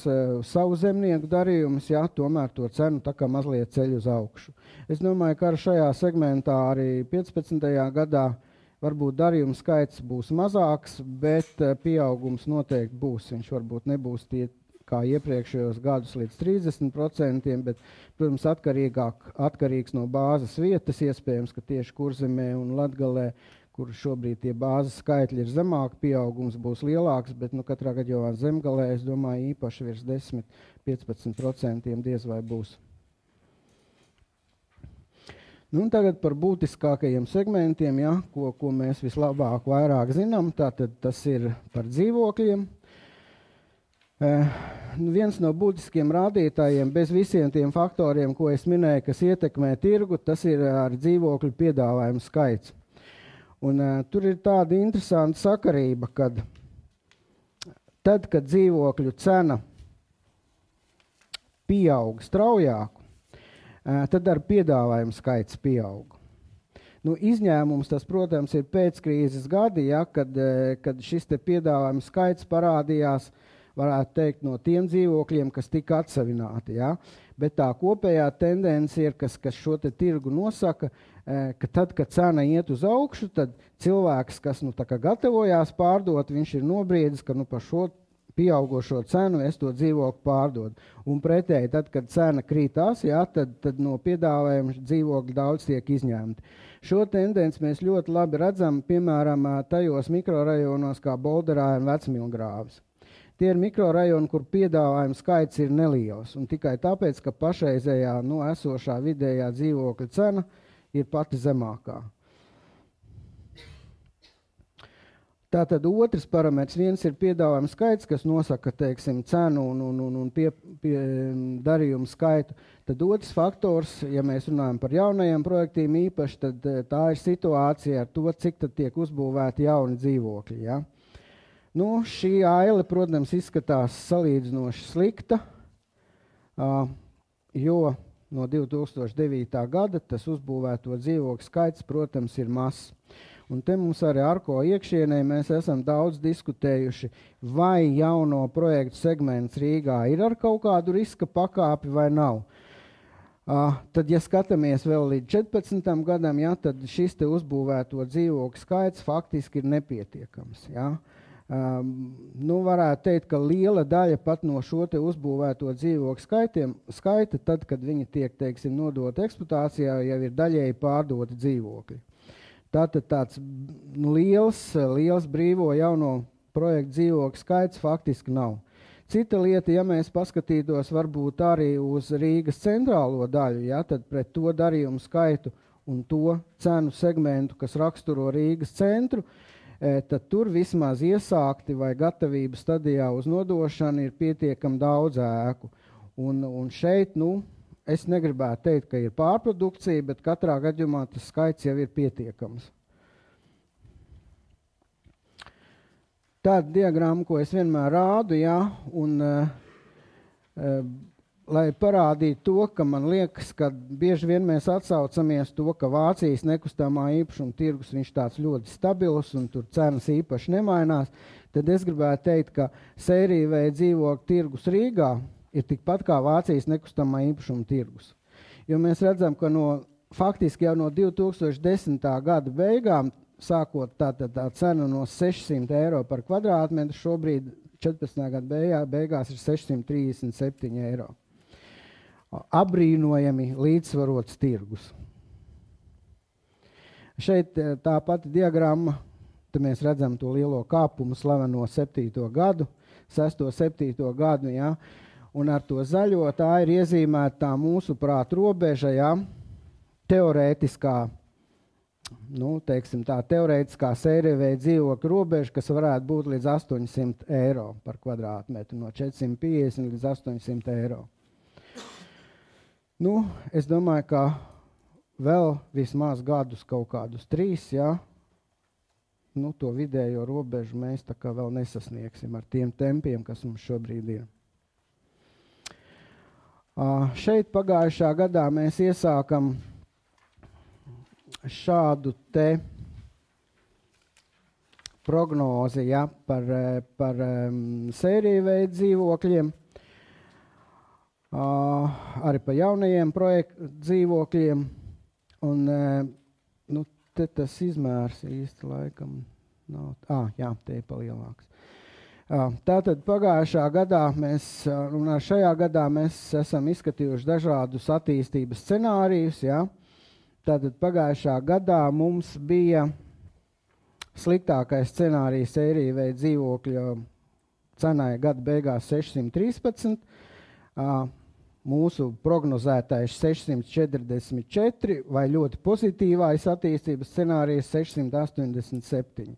savu zemnieku darījumus, ja, tomēr to cenu tā kā mazliet ceļ uz augšu. Es domāju, ka ar šajā segmentā arī 15. gadā varbūt darījumu skaits būs mazāks, bet pieaugums noteikti būs. Viņš varbūt nebūs tie kā iepriekšējos gadus līdz 30%, bet, protams, atkarīgs no bāzes vietas, iespējams, ka tieši Kurzemē un Latgalē, kur šobrīd tie bāzes skaitļi ir zemāki, pieaugums būs lielāks, bet katrā gadījumā Zemgalē, es domāju, īpaši virs 10–15% diez vai būs. Un tagad par būtiskākajiem segmentiem, ja, ko mēs vislabāk vairāk zinām, tātad tas ir par dzīvokļiem. Viens no būtiskiem rādītājiem bez visiem tiem faktoriem, ko es minēju, kas ietekmē tirgu, tas ir ar dzīvokļu piedāvājumu skaits. Un tur ir tāda interesanta sakarība, kad tad, kad dzīvokļu cena pieaug straujāk, tad ar piedāvājumu skaits pieaug. Izņēmums tas, protams, ir pēckrīzes gadi, ja, kad šis te piedāvājumu skaits parādījās, varētu teikt, no tiem dzīvokļiem, kas tika atsavināti. Ja? Bet tā kopējā tendence ir, kas šo te tirgu nosaka, ka tad, kad cena iet uz augšu, tad cilvēks, kas gatavojās pārdot, viņš ir nobriedis, ka par šo pieaugošo cenu es to dzīvokli pārdodu. Un pretēji, tad, kad cena krītās, ja, tad no piedāvājuma dzīvokļi daudz tiek izņemti. Šo tendenci mēs ļoti labi redzam, piemēram, tajos mikrorajonos kā Bolderā un Vecmilgrāvis. Tie ir mikrorajoni, kur piedāvājuma skaits ir neliels, un tikai tāpēc, ka pašreizējā esošā vidējā dzīvokļa cena ir pati zemākā. Tātad otrs parametrs, viens ir piedāvājuma skaits, kas nosaka, teiksim, cenu un darījumu skaitu. Tad otrs faktors, ja mēs runājam par jaunajiem projektiem īpaši, tad tā ir situācija ar to, cik tad tiek uzbūvēti jauni dzīvokļi, ja. Šī aile, protams, izskatās salīdzinoši slikta, jo no 2009. gada tas uzbūvēto dzīvokļu skaits, protams, ir mazs. Un te mums arī Arko iekšienē mēs esam daudz diskutējuši, vai jauno projektu segments Rīgā ir ar kaut kādu riska pakāpi vai nav. Tad, ja skatāmies vēl līdz 14. gadam, ja, tad šis te uzbūvēto dzīvokļu skaits faktiski ir nepietiekams, ja. Varētu teikt, ka liela daļa pat no šo te uzbūvēto dzīvokļu skaita, tad, kad viņi tiek, teiksim, nodoti eksploatācijā, jau ir daļēji pārdoti dzīvokļi. Tātad tāds liels brīvo jauno projektu dzīvokļu skaits faktiski nav. Cita lieta, ja mēs paskatītos varbūt arī uz Rīgas centrālo daļu, ja, tad pret to darījumu skaitu un to cenu segmentu, kas raksturo Rīgas centru, tad tur vismaz iesākti vai gatavības stadijā uz nodošanu ir pietiekami daudz ēku. Un šeit, es negribētu teikt, ka ir pārprodukcija, bet katrā gadījumā tas skaits jau ir pietiekams. Tāda diagramma, ko es vienmēr rādu, ja, un lai parādītu to, ka man liekas, ka bieži vien mēs atsaucamies to, ka Vācijas nekustamā īpašuma tirgus viņš tāds ļoti stabils un tur cenas īpaši nemainās, tad es gribētu teikt, ka sērija veida dzīvokļu tirgus Rīgā ir tikpat kā Vācijas nekustamā īpašuma tirgus. Jo mēs redzam, ka faktiski jau no 2010. gada beigām sākot tā cena no 600 eiro par kvadrātmetru, šobrīd 14. gada beigās ir 637 eiro. Abrīnojami līdzsvarots tirgus. Šeit tā pati diagramma, te mēs redzam to lielo kāpumu slaveno 7. gadu, 6. 7. gadu, ja? Un ar to zaļo tā ir iezīmēta tā mūsu prāt robeža, ja? Teorētiskā, teiksim tā, teorētiskā sērieveida dzīvokļa robeža, kas varētu būt līdz 800 eiro par kvadrātmetru, no 450 līdz 800 eiro. Es domāju, ka vēl vismaz gadus kaut kādus 3, ja, to vidējo robežu mēs tā kā vēl nesasniegsim ar tiem tempiem, kas mums šobrīd ir. Šeit pagājušā gadā mēs iesākam šādu te prognozi, ja, par sēriju veidu dzīvokļiem, arī par jaunajiem projektu dzīvokļiem, un te tas izmērs īsti laikam nav. Jā, te ir palielāks. Tātad pagājušā gadā un šajā gadā mēs esam izskatījuši dažādus attīstības scenārijus, ja. Tātad pagājušā gadā mums bija sliktākais scenārijs sēriju veidu dzīvokļa cenai gada beigās 613, mūsu prognozētais 644 vai ļoti pozitīvais attīstības scenārijs 687.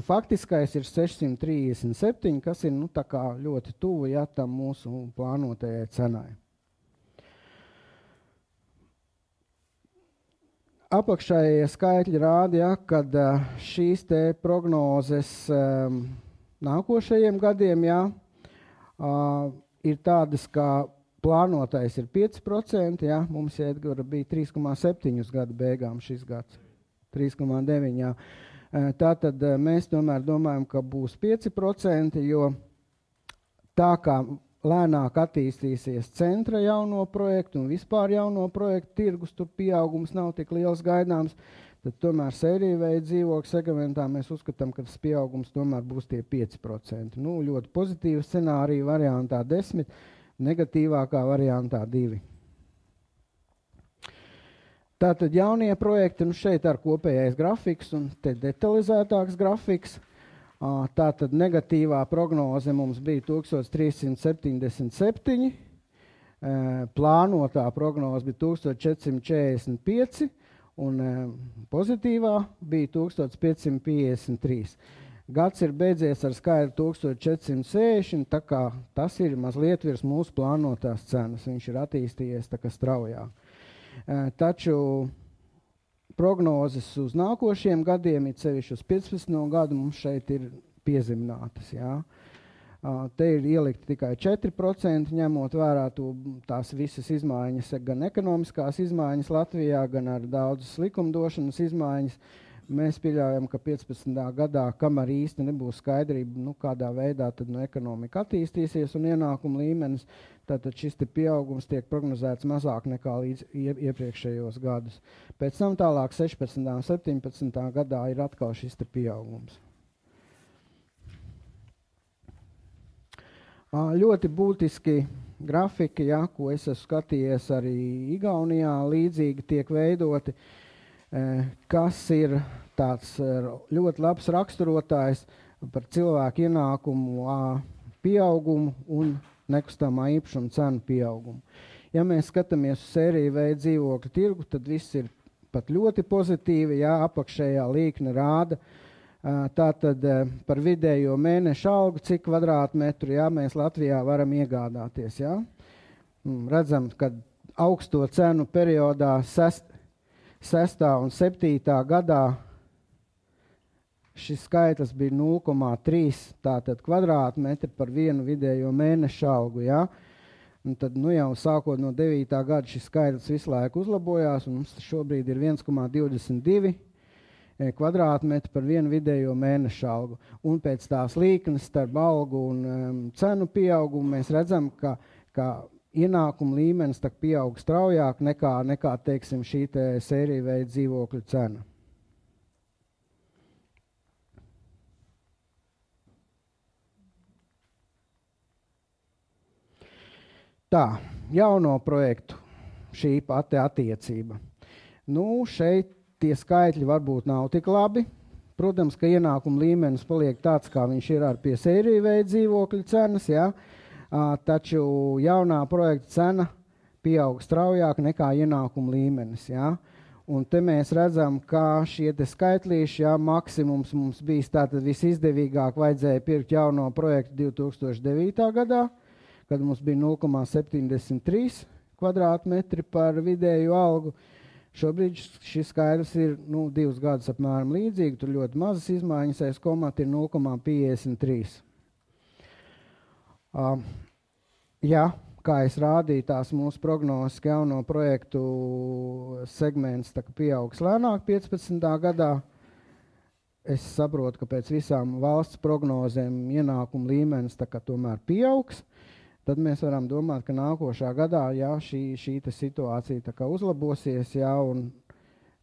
Faktiskais ir 637, kas ir tā kā ļoti tuvu, ja, tam mūsu plānotajai cenai. Apakšējie skaitļi rāda, ja, kad šīs te prognozes nākošajiem gadiem, ja, ir tādas, ka plānotais ir 5%, ja, mums Edgara bija 3,7 gadu beigām šis gads, 3,9, jā. Tātad mēs tomēr domājam, ka būs 5%, jo tā kā lēnāk attīstīsies centra jauno projektu un vispār jauno projektu tirgus, tur pieaugums nav tik liels gaidāms, tad tomēr sēriju veidu dzīvokļu segmentā mēs uzskatām, ka tas pieaugums tomēr būs tie 5%. Ļoti pozitīva scenārija variantā 10, negatīvākā variantā 2. Tātad jaunie projekti, šeit ar kopējais grafiks un te detalizētāks grafiks. Tātad negatīvā prognoze mums bija 1377, plānotā prognoze bija 1445 un pozitīvā bija 1553. Gads ir beidzies ar skaitli 1460, tā kā tas ir mazliet virs mūsu plānotās cenas, viņš ir attīstījies tā kā straujāk. Taču prognozes uz nākošiem gadiem, it sevišķi uz 15. gadu, mums šeit ir piezeminātas. Ja? Te ir ielikti tikai 4%, ņemot vērā tās visas izmaiņas, gan ekonomiskās izmaiņas Latvijā, gan ar daudzas likumdošanas izmaiņas. Mēs pieļaujam, ka 15. gadā, kamēr īsti nebūs skaidrība, kādā veidā tad ekonomika attīstīsies un ienākuma līmenis, tātad šis te pieaugums tiek prognozēts mazāk nekā līdz iepriekšējos gadus. Pēc tam tālāk 16. un 17. gadā ir atkal šis te pieaugums. Ļoti būtiski grafiki, ja, ko es esmu skatījies arī Igaunijā, līdzīgi tiek veidoti, kas ir tāds ļoti labs raksturotājs par cilvēku ienākumu pieaugumu un nekustamā īpašuma cenu pieaugumu. Ja mēs skatāmies uz sēriju veidu dzīvokļu tirgu, tad viss ir pat ļoti pozitīvi, ja apakšējā līkne rāda. Tātad par vidējo mēnešu algu, cik kvadrātmetru, ja, mēs Latvijā varam iegādāties. Ja. Redzam, ka augsto cenu periodā 6. un 7. gadā šis skaitlis bija 0,3 tātad kvadrātmetri par vienu vidējo mēnešu algu. Ja? Un tad jau sākot no 9. gada šis skaitlis visu laiku uzlabojās, un mums šobrīd ir 1,22 kvadrātmetri par vienu vidējo mēnešu algu. Un pēc tās līknes starp algu un cenu pieaugumu mēs redzam, ka ienākuma līmenis tak pieaug straujāk nekā teiksim, šī te sēriju veida dzīvokļu cena. Tā, jauno projektu šī pati attiecība. Nu, šeit tie skaitļi varbūt nav tik labi. Protams, ka ienākuma līmenis paliek tāds, kā viņš ir ar pie sēriju veidu dzīvokļu cenas, ja? Taču jaunā projekta cena pieaug straujāk nekā ienākuma līmenis. Ja? Un te mēs redzam, ka šie te skaitlīši, ja, maksimums mums bijis tātad visizdevīgāk vajadzēja pirkt jauno projektu 2009. gadā, kad mums bija 0,73 kvadrātmetri par vidēju algu. Šobrīd šis skaidrs ir 2 gadus apmēram līdzīgi, tur ļoti mazas izmaiņas, aiz komata ir 0,53. Ja, kā es rādīju, tās mūsu prognozes, ka jauno projektu segments pieaugs lēnāk 15. gadā, es saprotu, ka pēc visām valsts prognozēm ienākuma līmenis tomēr pieaugs. Tad mēs varam domāt, ka nākošā gadā šī situācija uzlabosies, un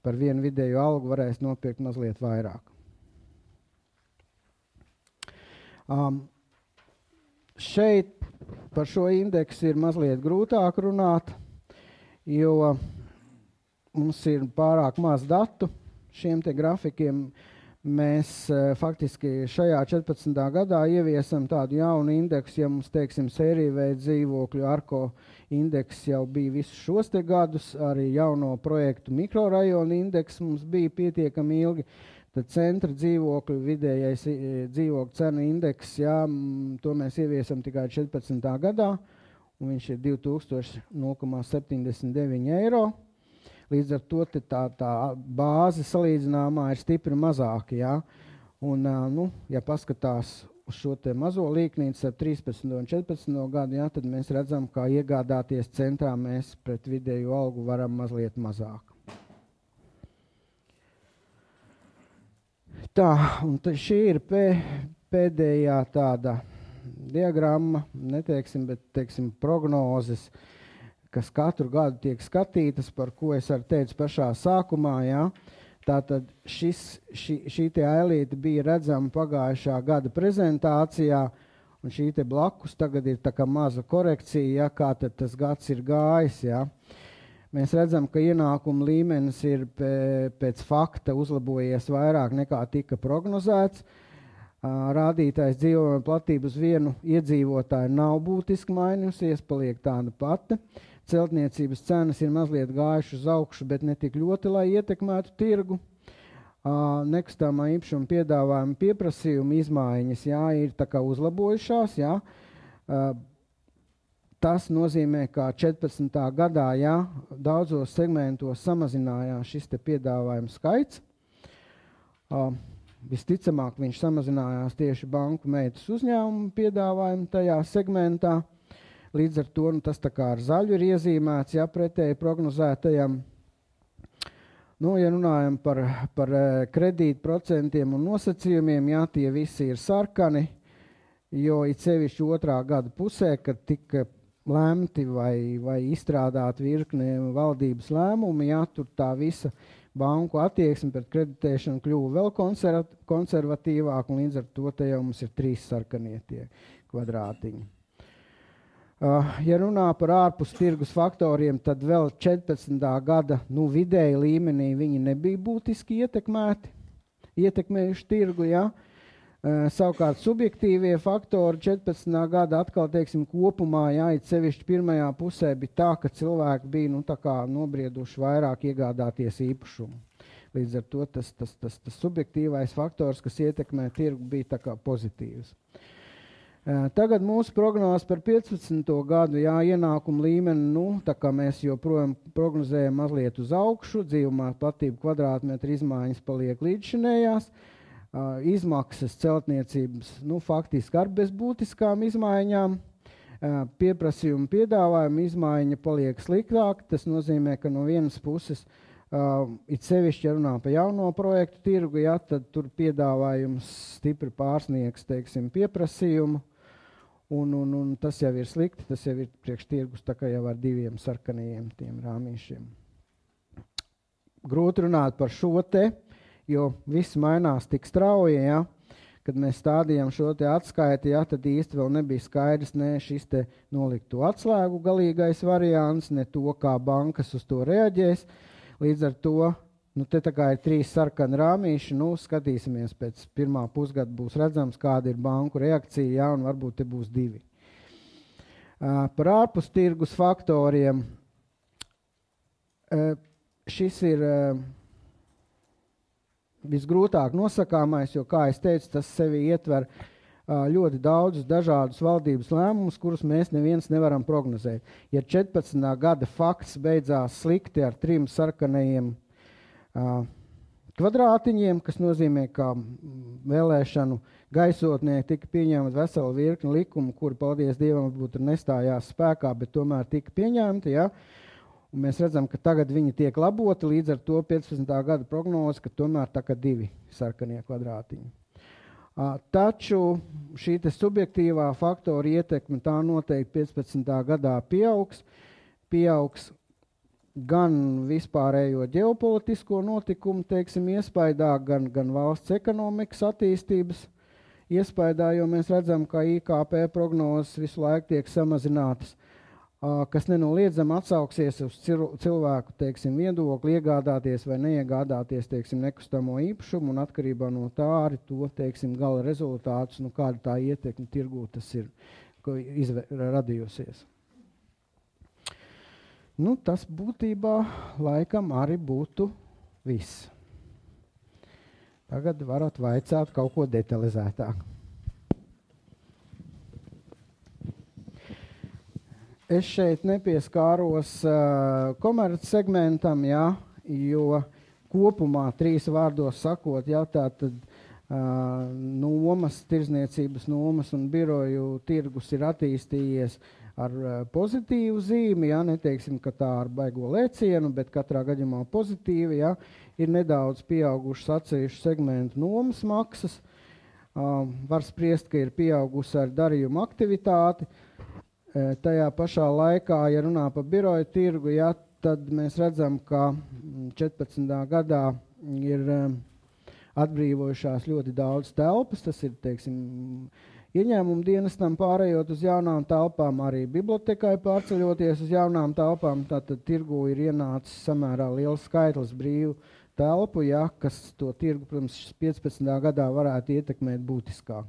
par vienu vidēju algu varēs nopirkt mazliet vairāk. Šeit par šo indeksu ir mazliet grūtāk runāt, jo mums ir pārāk maz datu šiem te grafikiem. Mēs faktiski šajā 14. gadā ieviesam tādu jaunu indeksu, ja mums, teiksim, sēriju veidu dzīvokļu ARKO indeks jau bija visus šos te gadus, arī jauno projektu mikrorajonu indeks mums bija pietiekami ilgi, tad centra dzīvokļu vidējais dzīvokļu cenu indeks, to mēs ieviesam tikai 14. gadā, un viņš ir 2000,79 eiro. Līdz ar to tā bāze salīdzināmā ir stipri mazāka. Ja? Un, ja paskatās uz šo te mazo līknīti ar 13. un 14. gadu, tad mēs redzam, ka iegādāties centrā mēs pret vidēju algu varam mazliet mazāk. Tā, un šī ir pēdējā tāda diagramma, neteiksim, bet, teiksim, prognozes, kas katru gadu tiek skatītas, par ko es arī teicu pašā sākumā. Ja? Tātad šī te ailīte bija redzama pagājušā gada prezentācijā, un šī te blakus tagad ir tā kā maza korekcija, ja? Kā tad tas gads ir gājis. Ja? Mēs redzam, ka ienākuma līmenis ir pēc fakta uzlabojies vairāk nekā tika prognozēts. Rādītājs dzīvojuma platība uz vienu iedzīvotāju nav būtiski mainījusies, paliek tāda pati. Celtniecības cenas ir mazliet gājušas uz augšu, bet ne tik ļoti, lai ietekmētu tirgu. Nekustamā īpašuma piedāvājuma pieprasījuma izmaiņas ir tā kā uzlabojušās. Tas nozīmē, ka 14. gadā daudzos segmentos samazinājās šis te piedāvājuma skaits. Visticamāk, viņš samazinājās tieši banku meitas uzņēmumu piedāvājumu tajā segmentā. Līdz ar to tas tā kā ar zaļu ir iezīmēts, pretēji prognozētajam. Ja runājam par kredītu procentiem un nosacījumiem, tie visi ir sarkani, jo it sevišķi otrā gada pusē, kad tika lemti vai izstrādāt virkne valdības lēmumi, tur tā visa banku attieksme pret kreditēšanu kļuva vēl konservatīvāk, un līdz ar to te jau mums ir 3 sarkanie tie kvadrātiņi. Ja runā par ārpus tirgus faktoriem, tad vēl 14. gada vidēji līmenī viņi nebija būtiski ietekmējuši tirgu. Savukārt subjektīvie faktori 14. gada atkal, teiksim, kopumā, it sevišķi pirmajā pusē bija tā, ka cilvēki bija nobrieduši vairāk iegādāties īpašumu. Līdz ar to tas subjektīvais faktors, kas ietekmē tirgu, bija tā kā pozitīvs. Tagad mūsu prognozes par 15. gadu, ienākuma līmeni, tā kā mēs joprojām prognozējam mazliet uz augšu, dzīvumā platība kvadrātmetru izmaiņas paliek līdzšinējās, izmaksas celtniecības, faktiski ar bez būtiskām izmaiņām, pieprasījuma piedāvājuma izmaiņa paliek sliktāk, tas nozīmē, ka no vienas puses, it sevišķi runā par jauno projektu tirgu, tad tur piedāvājums stipri pārsniegs, teiksim, pieprasījumu, un tas jau ir slikti, tas jau ir priekš tirgus tā kā jau ar 2 sarkanajiem tiem rāmīšiem. Grūti runāt par šo te, jo viss mainās tik strauji, kad mēs stādījām šo te atskaiti, ja, tad īsti vēl nebija skaidrs ne šis te nolikto atslēgu galīgais variants, ne to, kā bankas uz to reaģēs. Līdz ar to, te tā kā ir 3 sarkani rāmīši, skatīsimies pēc pirmā pusgada būs redzams, kāda ir banku reakcija, ja, un varbūt te būs 2. Par ārpus tirgus faktoriem. Šis ir visgrūtāk nosakāmais, jo, kā es teicu, tas sevi ietver ļoti daudzus dažādus valdības lēmumus, kurus mēs neviens nevaram prognozēt. Ja 14. gada fakts beidzās slikti ar 3 sarkanajiem kvadrātiņiem, kas nozīmē, ka vēlēšanu gaisotnē tika pieņemta vesela virkne likumu, kuri, paldies Dievam, būtu nestājās spēkā, bet tomēr tika pieņemti, ja. Un mēs redzam, ka tagad viņi tiek laboti, līdz ar to 15. gada prognoze, ka tomēr tā kā 2 sarkanie kvadrātiņi. Taču šī te subjektīvā faktora ietekme tā noteikti 15. gadā pieaugs gan vispārējo ģeopolitisko notikumu, teiksim, iespaidā, gan valsts ekonomikas attīstības iespaidā, jo mēs redzam, ka IKP prognozes visu laiku tiek samazinātas, kas nenoliedzami atsauksies uz cilvēku, teiksim, viedokli iegādāties vai neiegādāties, teiksim, nekustamo īpašumu, un atkarībā no tā arī to, teiksim, gala rezultātus, kāda tā ietekme tirgū tas ir radījusies. Tas būtībā laikam arī būtu viss. Tagad varat vaicāt kaut ko detalizētāk. Es šeit nepieskāros komerc segmentam, ja, jo kopumā 3 vārdos sakot, ja, tātad tirzniecības nomas un biroju tirgus ir attīstījies ar pozitīvu zīmi, ja, neteiksim, ka tā ar baigo lēcienu, bet katrā gadījumā pozitīvi, ja, ir nedaudz pieaugušas atsevišķu segmentu nomas maksas, var spriest, ka ir pieaugusi ar darījumu aktivitāti. Tajā pašā laikā, ja runā par biroju tirgu, ja, tad mēs redzam, ka 14. gadā ir atbrīvojušās ļoti daudz telpas. Tas ir, teiksim, ieņēmumu dienestam pārējot uz jaunām telpām, arī bibliotekai pārceļoties uz jaunām telpām. Tātad tirgu ir ienācis samērā liels skaitlis brīvu telpu, ja, kas to tirgu, protams, 15. gadā varētu ietekmēt būtiskāk.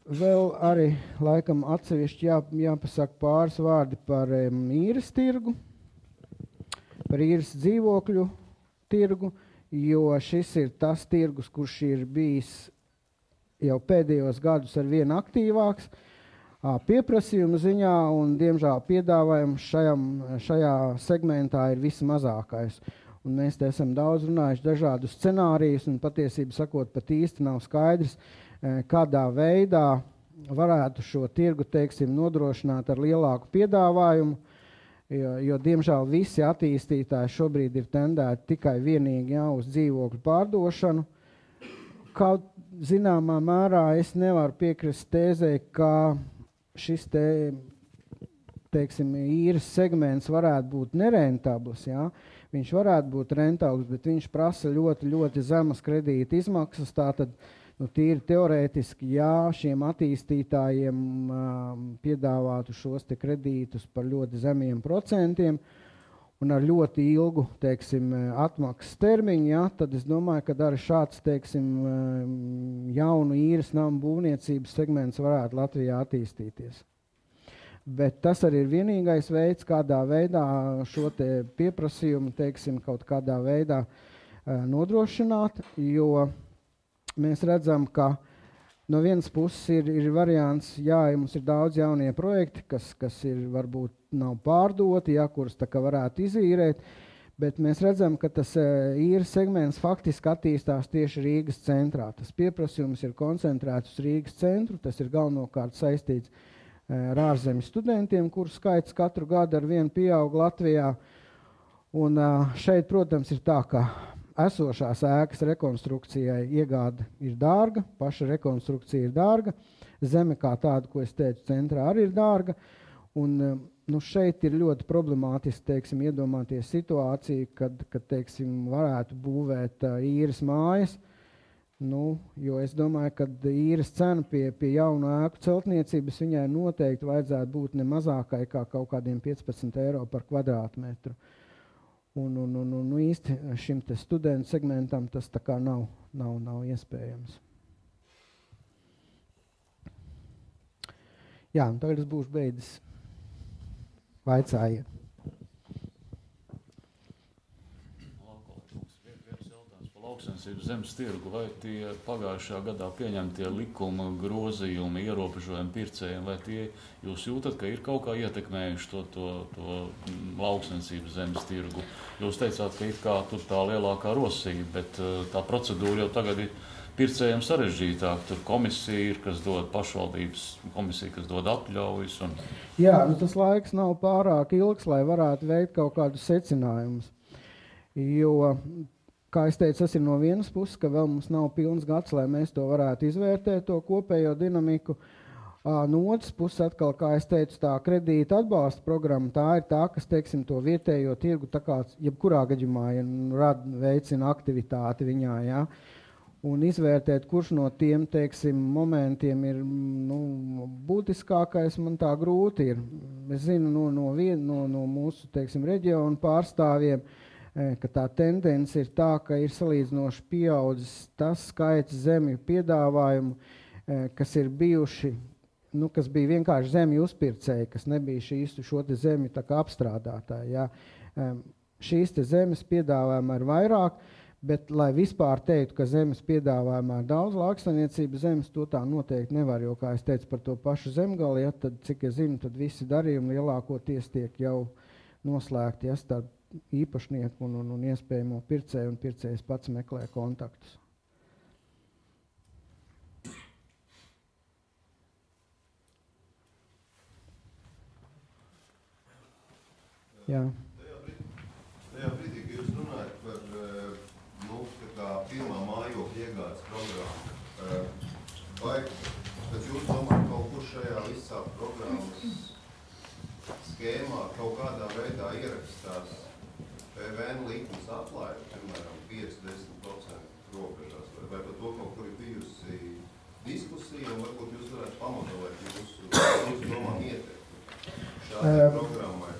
Vēl arī laikam atsevišķi jāpasaka pāris vārdi par īres tirgu, par īres dzīvokļu tirgu, jo šis ir tas tirgus, kurš ir bijis jau pēdējos gadus ar vien aktīvāks pieprasījuma ziņā, un diemžēl piedāvājums šajā segmentā ir vismazākais. Un mēs te esam daudz runājuši dažādus scenārijus, un patiesību sakot, pat īsti nav skaidrs, kādā veidā varētu šo tirgu, teiksim, nodrošināt ar lielāku piedāvājumu, jo diemžēl visi attīstītāji šobrīd ir tendēti tikai vienīgi uz dzīvokļu pārdošanu. Kaut zināmā mērā es nevaru piekrist tēzē, ka šis teiksim, īres segments varētu būt nerentabls, ja? Viņš varētu būt rentabls, bet viņš prasa ļoti, ļoti zemas kredīta izmaksas, tātad tīri teorētiski, ja šiem attīstītājiem piedāvātu šos te kredītus par ļoti zemiem procentiem un ar ļoti ilgu, teiksim, atmaksas termiņu, ja, tad es domāju, ka arī šāds, teiksim, jaunu īres namu būvniecības segments varētu Latvijā attīstīties. Bet tas arī ir vienīgais veids, kādā veidā šo te pieprasījumu, teiksim, kaut kādā veidā nodrošināt, jo mēs redzam, ka no vienas puses ir variants, ja mums ir daudz jaunie projekti, kas ir varbūt nav pārdoti, ja, kurus tā kā varētu izīrēt, bet mēs redzam, ka tas īres segments faktiski attīstās tieši Rīgas centrā. Tas pieprasījums ir koncentrēts uz Rīgas centru, tas ir galvenokārt saistīts ar ārzemju studentiem, kuru skaits katru gadu ar vienu pieaug Latvijā. Un šeit, protams, ir tā, ka esošās ēkas rekonstrukcijai iegāde ir dārga, paša rekonstrukcija ir dārga, zeme kā tāda, ko es teicu, centrā arī ir dārga, un šeit ir ļoti problemātiski, teiksim, iedomāties situāciju, kad teiksim, varētu būvēt īres mājas Nu, jo es domāju, ka īres cena pie jaunu ēku celtniecības viņai noteikti vajadzētu būt ne mazākai kā kaut kādiem 15 eiro par kvadrātmetru. Un īsti šim te studentu segmentam tas tā kā nav iespējams. Jā, un tagad es būšu beidzis. Vaicājiet. Lauksainicības zemes tirgu, vai tie pagājušajā gadā pieņemtie likuma grozījumi, ierobežojumi pircējiem, vai tie jūs jūtat, ka ir kaut kā ietekmējuši to lauksainicības zemes tirgu? Jūs teicāt, ka it kā tur tā lielākā rosība, bet tā procedūra jau tagad ir pircējiem sarežģītāk. Tur komisija ir, kas dod pašvaldības komisija, kas dod atļaujas. Jā, nu tas laiks nav pārāk ilgs, lai varētu veikt kaut kādus secinājumus. Jo, kā es teicu, tas ir no vienas puses, ka vēl mums nav pilns gads, lai mēs to varētu izvērtēt, to kopējo dinamiku. No otras puses, atkal, kā es teicu, tā kredīta atbalsta programma, tā ir tā, kas, teiksim, to vietējo tirgu, tā kā jebkurā gadījumā veicina aktivitāti viņā, jā. Un izvērtēt, kurš no tiem, teiksim, momentiem ir būtiskākais, man tā grūti ir. Es zinu no mūsu, teiksim, reģionu pārstāvjiem, ka tā tendence ir tā, ka ir salīdzinoši pieaudzis tas skaits zemju piedāvājumu, kas ir bijuši, kas bija vienkārši zemju uzpircēji, kas nebija šo te zemju tā kā apstrādātāji. Jā. Šīs te zemes piedāvājuma ir vairāk, bet, lai vispār teiktu, ka zemes piedāvājumā ir daudz lauksaimniecības zemes, to tā noteikti nevar, jo, kā es teicu par to pašu zemgali, ja, tad, cik es zinu, tad visi darījumi lielākoties tiek jau noslēgti, ja, starp īpašnieku un iespējamo pircēju, un pircējs pats meklē kontaktus. Jā. Tajā brīdī, ka jūs runājat par pirmā mājokļa iegādes programmu, vai tad jūs domājat kaut kur šajā visā programmas skēmā kaut kādā veidā ierakstās PVN likums atlaidi, piemēram, 5-10% robežās, vai par to kaut kur ir bijusi diskusija, un varbūt jūs varētu pamatot jūsu domām ietekmi šādai programmai uz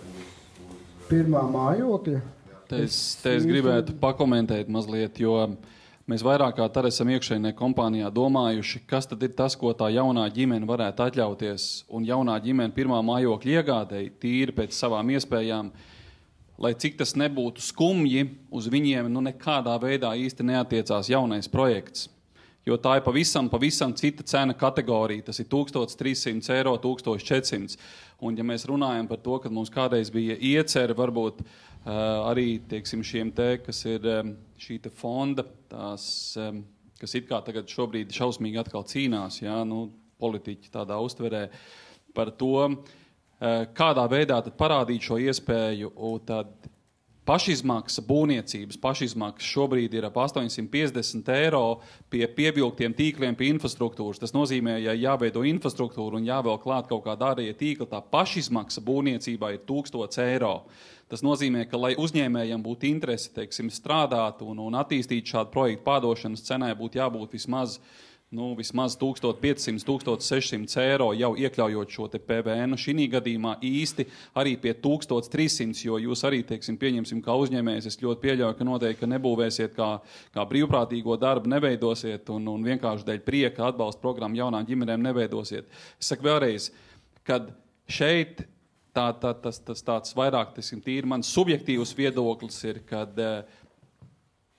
pirmā mājokļa? Te es gribētu pakomentēt mazliet, jo mēs vairāk kā tad esam iekšēnē kompānijā domājuši, kas tad ir tas, ko tā jaunā ģimene varētu atļauties, un jaunā ģimene pirmā mājokļa iegādēji tīri pēc savām iespējām, lai cik tas nebūtu skumji, uz viņiem nekādā veidā īsti neatiecās jaunais projekts. Jo tā ir pavisam cita cena kategorija. Tas ir 1300 eiro, 1400. Un ja mēs runājam par to, ka mums kādreiz bija iecerē, varbūt arī, teiksim, šiem te, kas ir šī te fonda, tās, kas it kā tagad šobrīd šausmīgi atkal cīnās, jā, politiķi tādā uztverē par to, kādā veidā tad parādīt šo iespēju, tad pašizmaksa būvniecības pašizmaksa šobrīd ir ap 850 eiro pie pievilktiem tīkliem, pie infrastruktūras. Tas nozīmē, ja jāveido infrastruktūra un jāvēl klāt kaut kāda ārējie tīkla, tā pašizmaksa būvniecībā ir 1000 eiro. Tas nozīmē, ka, lai uzņēmējiem būtu interese, teiksim, strādāt un attīstīt šādu projektu pārdošanas cenai, būtu jābūt vismaz 1500–1600 eiro jau iekļaujot šo te PVN. Šī gadījumā īsti arī pie 1300, jo jūs arī, teiksim, pieņemsim kā uzņēmējs, es ļoti pieļauju, ka noteikti, ka nebūvēsiet kā brīvprātīgo darbu, neveidosiet un vienkārši dēļ prieka atbalsta programmu jaunām ģimenēm neveidosiet. Es saku vēlreiz, kad šeit tas tāds vairāk, tīri mans subjektīvs viedoklis ir, kad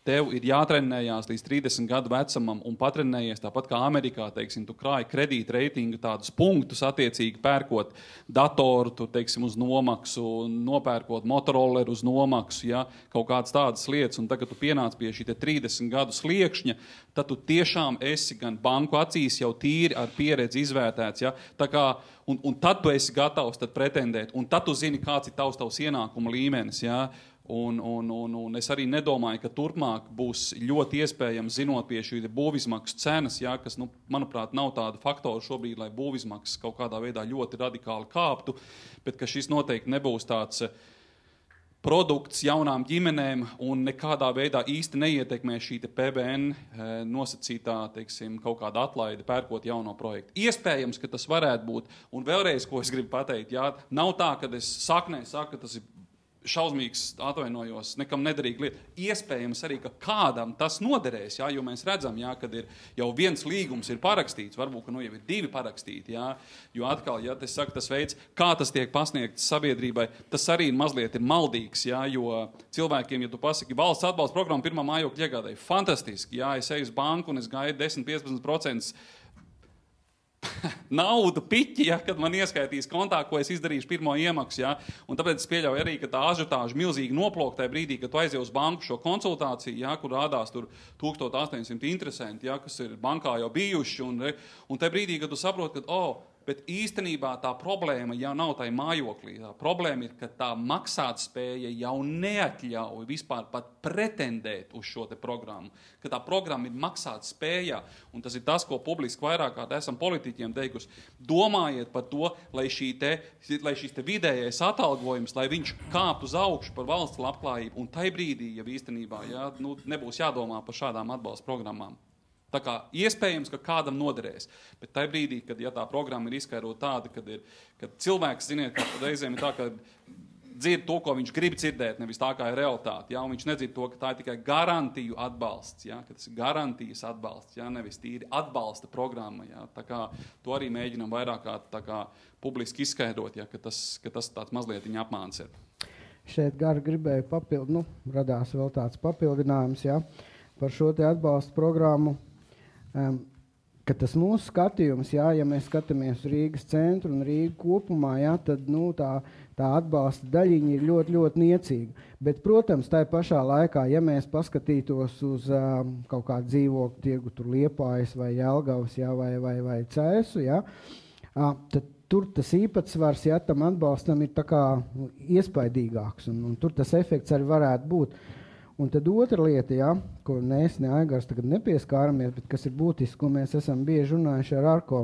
tev ir jātrenējās līdz 30 gadu vecumam un patrenējies tāpat kā Amerikā, teiksim, tu krāji kredīta reitingu tādus punktus attiecīgi pērkot datoru, tu, teiksim, uz nomaksu, nopērkot motorolleru uz nomaksu, ja, kaut kādas tādas lietas, un tagad tu pienāc pie šī 30 gadu sliekšņa, tad tu tiešām esi gan banku acīs jau tīri ar pieredzi izvērtēts, ja, tā kā, un tad tu esi gatavs tad pretendēt, un tad tu zini, kāds ir tavs ienākuma līmenis, ja. Un es arī nedomāju, ka turpmāk būs ļoti iespējams zinot pie šī būvizmaksu cenas, ja, kas, manuprāt, nav tāda faktora šobrīd, lai būvizmaksas kaut kādā veidā ļoti radikāli kāptu, bet ka šis noteikti nebūs tāds produkts jaunām ģimenēm un nekādā veidā īsti neietekmē šī PVN nosacītā, teiksim, kaut kāda atlaide pērkot jauno projektu. Iespējams, ka tas varētu būt, un vēlreiz, ko es gribu pateikt, jā, nav tā, ka es saknē saku, ka tas ir šausmīgs, atvainojos, nekam nederīgi lieta. Iespējams arī, ka kādam tas noderēs, jā, jo mēs redzam, jā, kad ir jau viens līgums ir parakstīts, varbūt, ka jau ir 2 parakstīti, jā, jo atkal, ja es saku, tas veids, kā tas tiek pasniegts sabiedrībai, tas arī mazliet ir maldīgs, jā, jo cilvēkiem, ja tu pasaki, valsts atbalsta programma pirmā mājokļa iegādēji, fantastiski, jā, es eju uz banku un es gaidu 10-15% naudu piķi, ja, kad man ieskaitīs kontā, ko es izdarīšu pirmo iemaksu. Ja, un tāpēc es pieļauju arī, ka tā ažiotāža milzīgi noplok tajā brīdī, kad tu aizies uz banku šo konsultāciju, ja, kur rādās tur 1800 interesanti, ja, kas ir bankā jau bijuši. Un tajā brīdī, kad tu saproti, ka bet īstenībā tā problēma jau nav tai mājoklī. Tā problēma ir, ka tā maksātspēja jau neatļauj vispār pat pretendēt uz šo te programmu. Ka tā programma ir maksātspējā. Un tas ir tas, ko publiski vairāk kārt esam politiķiem teikusi. Domājiet par to, lai šīs te vidējais atalgojums, lai viņš kāp uz augšu par valsts labklājību. Un tai brīdī, ja īstenībā nebūs jādomā par šādām atbalsta programmām. Tā kā iespējams, ka kādam noderēs, bet tajā brīdī, kad ja tā programma ir izskaidrota tāda, kad cilvēks, ziniet, ka reizēm ir tā, ka dzird to, ko viņš grib dzirdēt, nevis tā kā ir realitāte, ja, un viņš nedzird to, ka tā ir tikai garantiju atbalsts, ja, ka tas ir garantijas atbalsts, ja, nevis tīri atbalsta programma, ja, tā kā to arī mēģinam vairāk kā publiski izskaidrot, ja, ka tas tāds mazlietiņa apmāns ir. Šeit gribēju radās vēl tāds papildinājums, ja, par šo te atbalsta programmu. Ka tas mūsu skatījums, jā, ja mēs skatāmies Rīgas centru un Rīgu kopumā, jā, tad tā atbalsta daļiņa ir ļoti, ļoti niecīga. Bet, protams, tai pašā laikā, ja mēs paskatītos uz kaut kādu dzīvokļu tirgu, tur Liepājas vai Jelgavas, jā, vai Cēsu, jā, tad tur tas īpatsvars, ja tam atbalstam ir tā kā iespaidīgāks, un tur tas efekts arī varētu būt. Un tad otra lieta, ja, ko mēs Aigars tagad nepieskāramies, bet kas ir būtiski, ko mēs esam bieži runājuši ar Arko,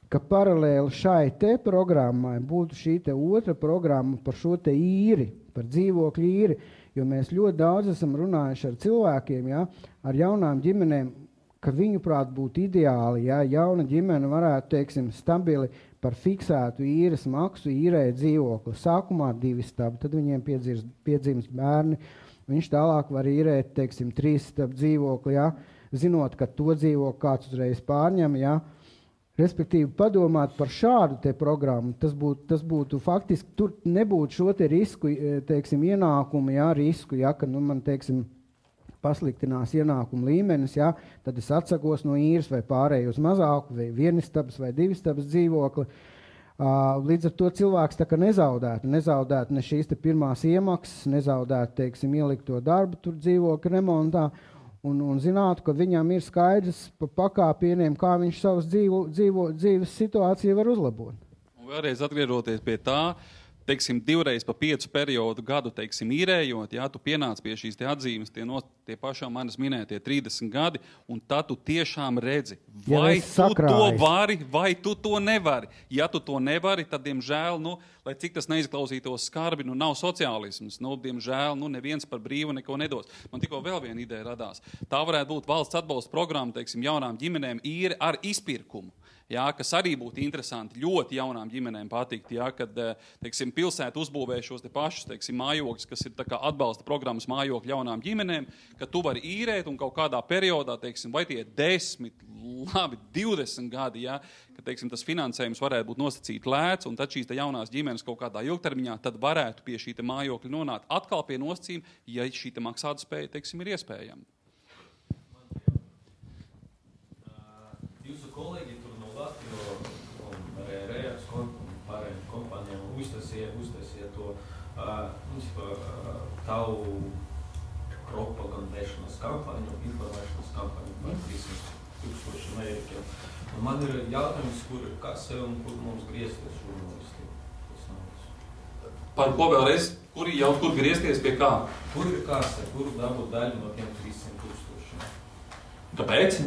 ka paralēli šai te programmai būtu šī te otra programma par šo te īri, par dzīvokļu īri, jo mēs ļoti daudz esam runājuši ar cilvēkiem, ja, ar jaunām ģimenēm, ka viņuprāt būtu ideāli, ja jauna ģimene varētu, teiksim, stabili par fiksētu īres maksu īrēt dzīvokli. Sākumā 2 stabi, tad viņiem piedzimst bērni. Viņš tālāk var īrēt, teiksim, 3 stabu dzīvokli, ja, zinot, ka to dzīvokli kāds uzreiz pārņem, ja. Respektīvi, padomāt par šādu te programmu, tas būtu faktiski, tur nebūtu šo te risku, teiksim, ienākumu, ja, risku, ja, ka, man, teiksim, pasliktinās ienākumu līmenis, ja, tad es atsakos no īres vai pārēju uz mazāku, vai 1 stabas vai 2 stabas dzīvokli. Līdz ar to cilvēks tā kā nezaudētu ne šīs te pirmās iemaksas, nezaudētu, teiksim, ielikto darbu tur dzīvokļa remontā un zinātu, ka viņam ir skaidrs pa pakāpieniem, kā viņš savas dzīves situāciju var uzlabot. Un vēlreiz atgriežoties pie tā, teiksim, 2 reizes pa 5 periodu gadu, teiksim, īrējot, ja tu pienāc pie šīs te atzīmes, tie pašām manis minētie 30 gadi, un tad tu tiešām redzi, vai tu to vari, vai tu to nevari. Ja tu to nevari, tad, diemžēl, lai cik tas neizklausītos skarbi, nav sociālisms, diemžēl, neviens par brīvu neko nedos. Man tikko vēl viena ideja radās. Tā varētu būt valsts atbalsta programma, teiksim, jaunām ģimenēm īre ar izpirkumu. Jā, kas arī būtu interesanti, ļoti jaunām ģimenēm patikt, jā, kad, teiksim, pilsēta uzbūvē šos te pašus, teiksim, mājokļus, kas ir tā kā atbalsta programmas mājokļu jaunām ģimenēm, ka tu vari īrēt un kaut kādā periodā, teiksim, vai tie 10, labi, 20 gadi, jā, ka, teiksim, tas finansējums varētu būt nosacīt lēts, un tad šīs te jaunās ģimenes kaut kādā ilgtermiņā, tad varētu pie šī te mājokļa nonākt atkal pie nosacījuma, ja šī te maksātspēja, teiksim, ir iespējama. Jūsu kolēģi uztaisīja to tavu propagandēšanas kampaņu, informēšanas kampaņu par 300,000 Amerikiem. Un man ir jautājums, kur ir kase un kur mums griezties žurnālisti? Par ko vēlreiz? Kur griezties pie kā? Kur ir kase? Kur dabūt daļu no tiem 300,000? Kāpēc?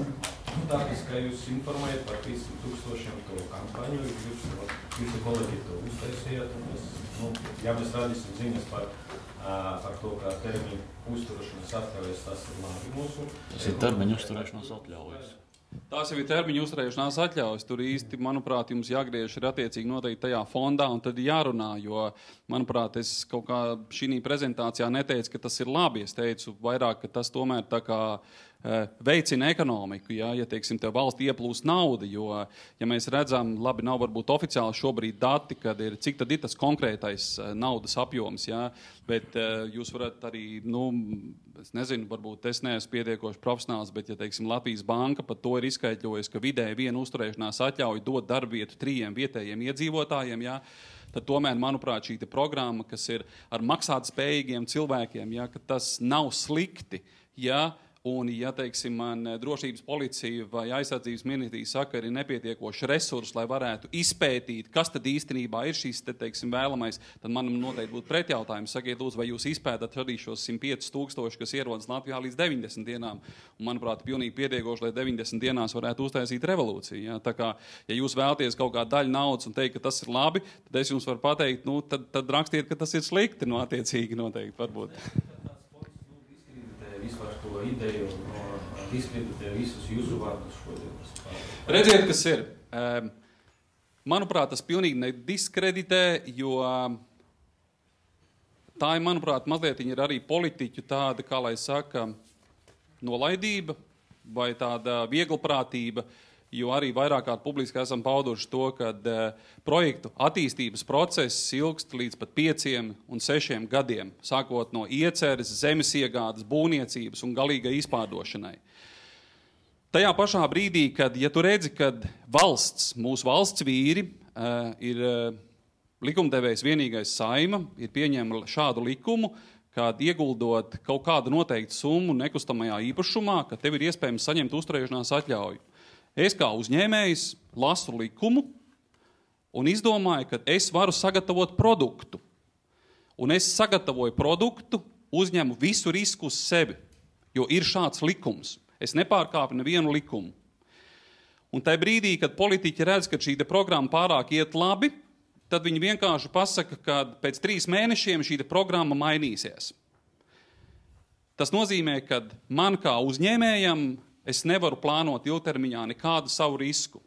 Tāpēc, ka jūs informējat par 300,000 to kampaņu, jūsu kolēģi to uztaisījāt, un ja mēs rādīsim ziņas par par to, ka termiņu uzturēšanas atļaujas tas ir labi mūsu. Tas ir termiņu uzturēšanas atļaujas. Tās jau ir termiņu uzturēšanās atļaujas. Tur īsti, manuprāt, jums jāgriež ir attiecīgi noteikti tajā fondā un tad jārunā, jo, manuprāt, es kaut kā šī prezentācijā neteicu, ka tas ir labi. Es teicu vairāk, ka tas tomēr tā kā veicina ekonomiku, ja teiksim, te valsts ieplūst nauda, jo, ja mēs redzam, labi, nav varbūt oficiāli šobrīd dati, kad ir, cik tad ir tas konkrētais naudas apjoms, ja, bet jūs varat arī, es nezinu, varbūt es neesmu pietiekoši profesionāls, bet, ja, teiksim, Latvijas banka pat to ir izskaidrojusi, ka vidēji viena uzturēšanās atļauja dot darbvietu 3 vietējiem iedzīvotājiem, ja, tad tomēr, manuprāt, šī programma, kas ir ar maksātspējīgiem cilvēkiem, ja, ka tas nav slikti, ja, un, ja, teiksim, man drošības policija vai aizsardzības ministrija saka, ir nepietiekoši resursi, lai varētu izpētīt, kas tad īstenībā ir šīs, teiksim, vēlamais, tad man noteikti būtu pretjautājums. Sakiet, lūdzu, vai jūs izpētat arī šos 105 000, kas ierodas Latvijā līdz 90 dienām? Un, manuprāt, pilnīgi pietiekoši, lai 90 dienās varētu uztaisīt revolūciju. Ja? Tā kā, ja jūs vēlaties kaut kādu daļu naudas un teikt, ka tas ir labi, tad es jums varu pateikt, tad rakstiet, ka tas ir slikti, attiecīgi noteikti varbūt. Vispār to ideju un diskreditē visus jūsu vārdus šodien. Redziet, kas ir. Manuprāt, tas pilnīgi nediskreditē, jo tā ir, manuprāt, mazliet ir arī politiķu tāda, kā lai saka, nolaidība vai tāda vieglprātība, jo arī vairāk kārt publiski esam pauduši to, ka projektu attīstības process ilgst līdz pat 5 un 6 gadiem, sākot no ieceres, zemes iegādes, būvniecības un galīgai izpārdošanai. Tajā pašā brīdī, kad, ja tu redzi, kad mūsu valsts vīri ir likumdevējs vienīgais Saima, ir pieņēma šādu likumu, kad ieguldot kaut kādu noteiktu summu nekustamajā īpašumā, ka tev ir iespējams saņemt uzturēšanās atļauju. Es kā uzņēmējs lasu likumu un izdomāju, ka es varu sagatavot produktu. Un es sagatavoju produktu, uzņemu visu risku uz sevi, jo ir šāds likums. Es nepārkāpu nevienu likumu. Un tajā brīdī, kad politiķi redz, ka šī programma pārāk iet labi, tad viņi vienkārši pasaka, ka pēc 3 mēnešiem šī programma mainīsies. Tas nozīmē, ka man kā uzņēmējam es nevaru plānot ilgtermiņā nekādu savu risku.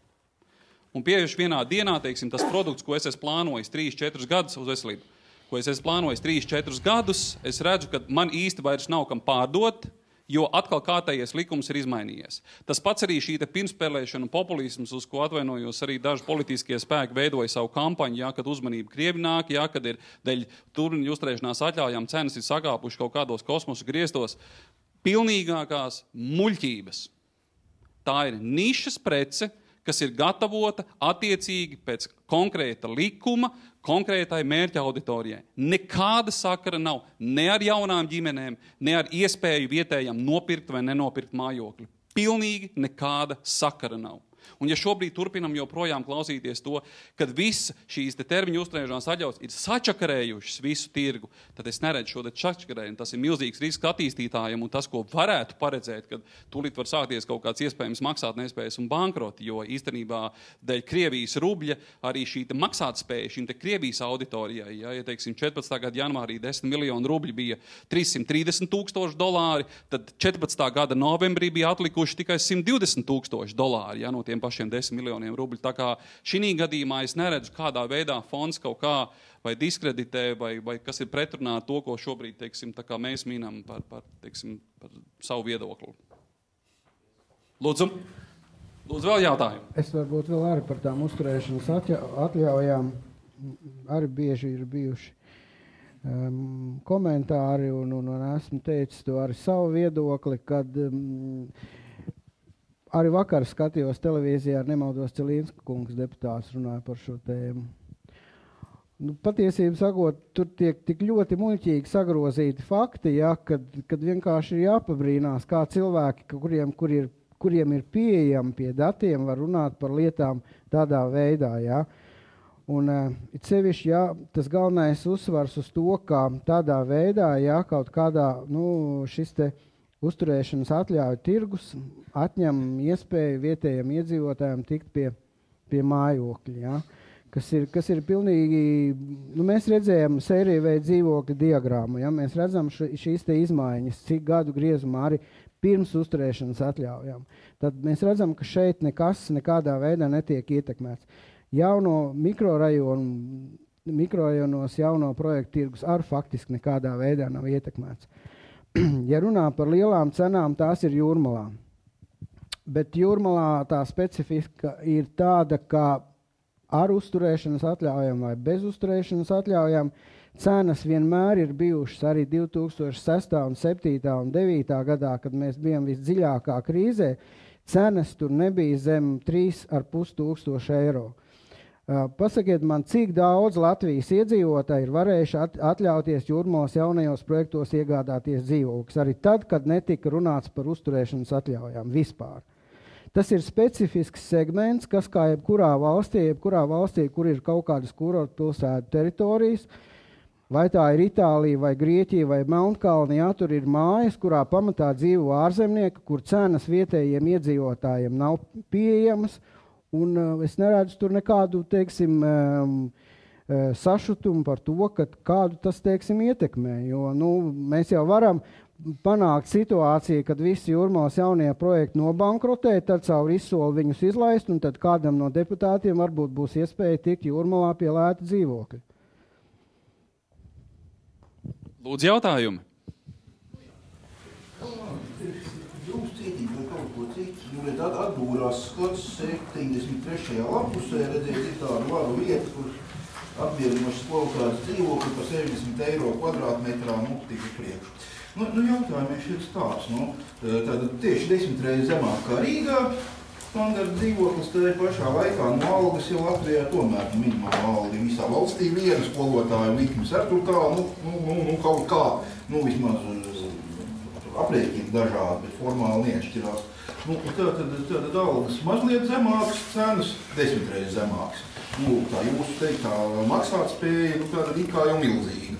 Un pieejuši vienā dienā, teiksim, tas produkts, ko es esmu plānojis 3-4 gadus uz veselību, ko es esmu plānojis 3-4 gadus, es redzu, ka man īsti vairs nav kam pārdot, jo atkal kārtējies likums ir izmainījies. Tas pats arī šī pirmspēlēšana un populisms, uz ko atvainojos arī daži politiskie spēki veidoja savu kampaņu, ja, kad uzmanība Krievi nāk, ja, kad ir dēļ turniņu uzturēšanās atļaujām cenas ir sagāpuši kaut kādos kosmosu griestos. Pilnīgākās muļķības. Tā ir nišas prece, kas ir gatavota attiecīgi pēc konkrēta likuma, konkrētai mērķa auditorijai. Nekāda sakara nav ne ar jaunām ģimenēm, ne ar iespēju vietējām nopirkt vai nenopirkt mājokli. Pilnīgi nekāda sakara nav. Un ja šobrīd turpinam joprojām klausīties to, kad visa šīs termiņu uzturēšanās atļaujas ir sačakarējušas visu tirgu, tad es neredzu šo sačakarējumu. Tas ir milzīgs risks attīstītājiem un tas, ko varētu paredzēt, kad tūlīt var sākties kaut kāds iespējams maksātnespējas un bankroti, jo īstenībā dēļ Krievijas rubļa arī šī maksātspēja šīm Krievijas auditorijai, ja teiksim 14. gada janvārī 10 miljonu rubļi bija $330 000, tad 14. gada novembrī bija atlikuši tikai $120 000, ja, no tiem pašiem 10 miljoniem rubļu. Tā kā šī gadījumā es neredzu, kādā veidā fonds kaut kā vai diskreditē, vai kas ir pretrunā to, ko šobrīd, teiksim, tā kā mēs mīnam par savu viedokli. Lūdzu vēl jautājumu. Es varbūt vēl arī par tām uzturēšanas atļaujām arī bieži ir bijuši komentāri, un esmu teicis to arī savu viedokli, kad arī vakar skatījos televīzijā, ar nemaldos Celīnska kungs deputāts runāja par šo tēmu. Patiesību sakot, tur tiek tik ļoti muļķīgi sagrozīti fakti, ja, kad vienkārši ir jāpabrīnās, kā cilvēki, kuriem ir pieejami pie datiem, var runāt par lietām tādā veidā. Ja. Un it sevišķi, ja, tas galvenais uzsvars uz to, kā tādā veidā, ja, kaut kādā šis te uzturēšanas atļauju tirgus atņem iespēju vietējiem iedzīvotājiem tikt pie mājokļa. Ja? kas ir pilnīgi, mēs redzējām sēriju veidu dzīvokļu diagrammu, ja, mēs redzam šīs te izmaiņas, cik gadu griezumā arī pirms uzturēšanas atļaujām. Tad mēs redzam, ka šeit nekas nekādā veidā netiek ietekmēts. Jauno mikrorajonos jauno projektu tirgus arī faktiski nekādā veidā nav ietekmēts. Ja runā par lielām cenām, tās ir Jūrmalā. Bet Jūrmalā tā specifika ir tāda, ka ar uzturēšanas atļaujām vai bez uzturēšanas atļaujām cenas vienmēr ir bijušas arī 2006. un 2007. un 2009. gadā, kad mēs bijām visdziļākā krīzē, cenas tur nebija zem 3,5 eiro. Pasakiet man, cik daudz Latvijas iedzīvotāji ir varējuši atļauties Jūrmalas jaunajos projektos iegādāties dzīvokļus, arī tad, kad netika runāts par uzturēšanas atļaujām vispār. Tas ir specifisks segments, kas kā jebkurā valstī, kur ir kaut kādas kurortu pilsētu teritorijas, vai tā ir Itālija, vai Grieķija, vai Melnkalne, jā, tur ir mājas, kurā pamatā dzīvo ārzemnieki, kur cenas vietējiem iedzīvotājiem nav pieejamas, un es neredzu tur nekādu, teiksim, sašutumu par to, ka kādu tas, teiksim, ietekmē, jo, mēs jau varam panākt situāciju, kad visi Jūrmalas jaunie projekti nobankrotē, tad caur izsoli viņus izlaist, un tad kādam no deputātiem varbūt būs iespēja tikt Jūrmalā pie lēta dzīvokļa. Lūdzu, jautājumi. Jūs cītīgi vai kaut ko citu, tad atbūrās skats 73. lapusē, redzēt, ir tāda varu vieta, kur apmierinošas kvalitātes dzīvokļi par 60 eiro kvadrātmetrā, tika priekšu. Jautājums ir tāds, tātad tieši 10 reizes zemāk kā Rīgā, standarta dzīvoklis, tā pašā laikā algas jau Latvijā tomēr minimāla alga visā valstī, viena skolotāju likmes ar tur tā, kaut kā, vismaz aprēķini dažādi, bet formāli neatšķirās. Tātad algas mazliet zemākas, cenas 10 reizes zemākas. Tā jūsu teiktā maksātspēja, tāda ir kā jau milzīga.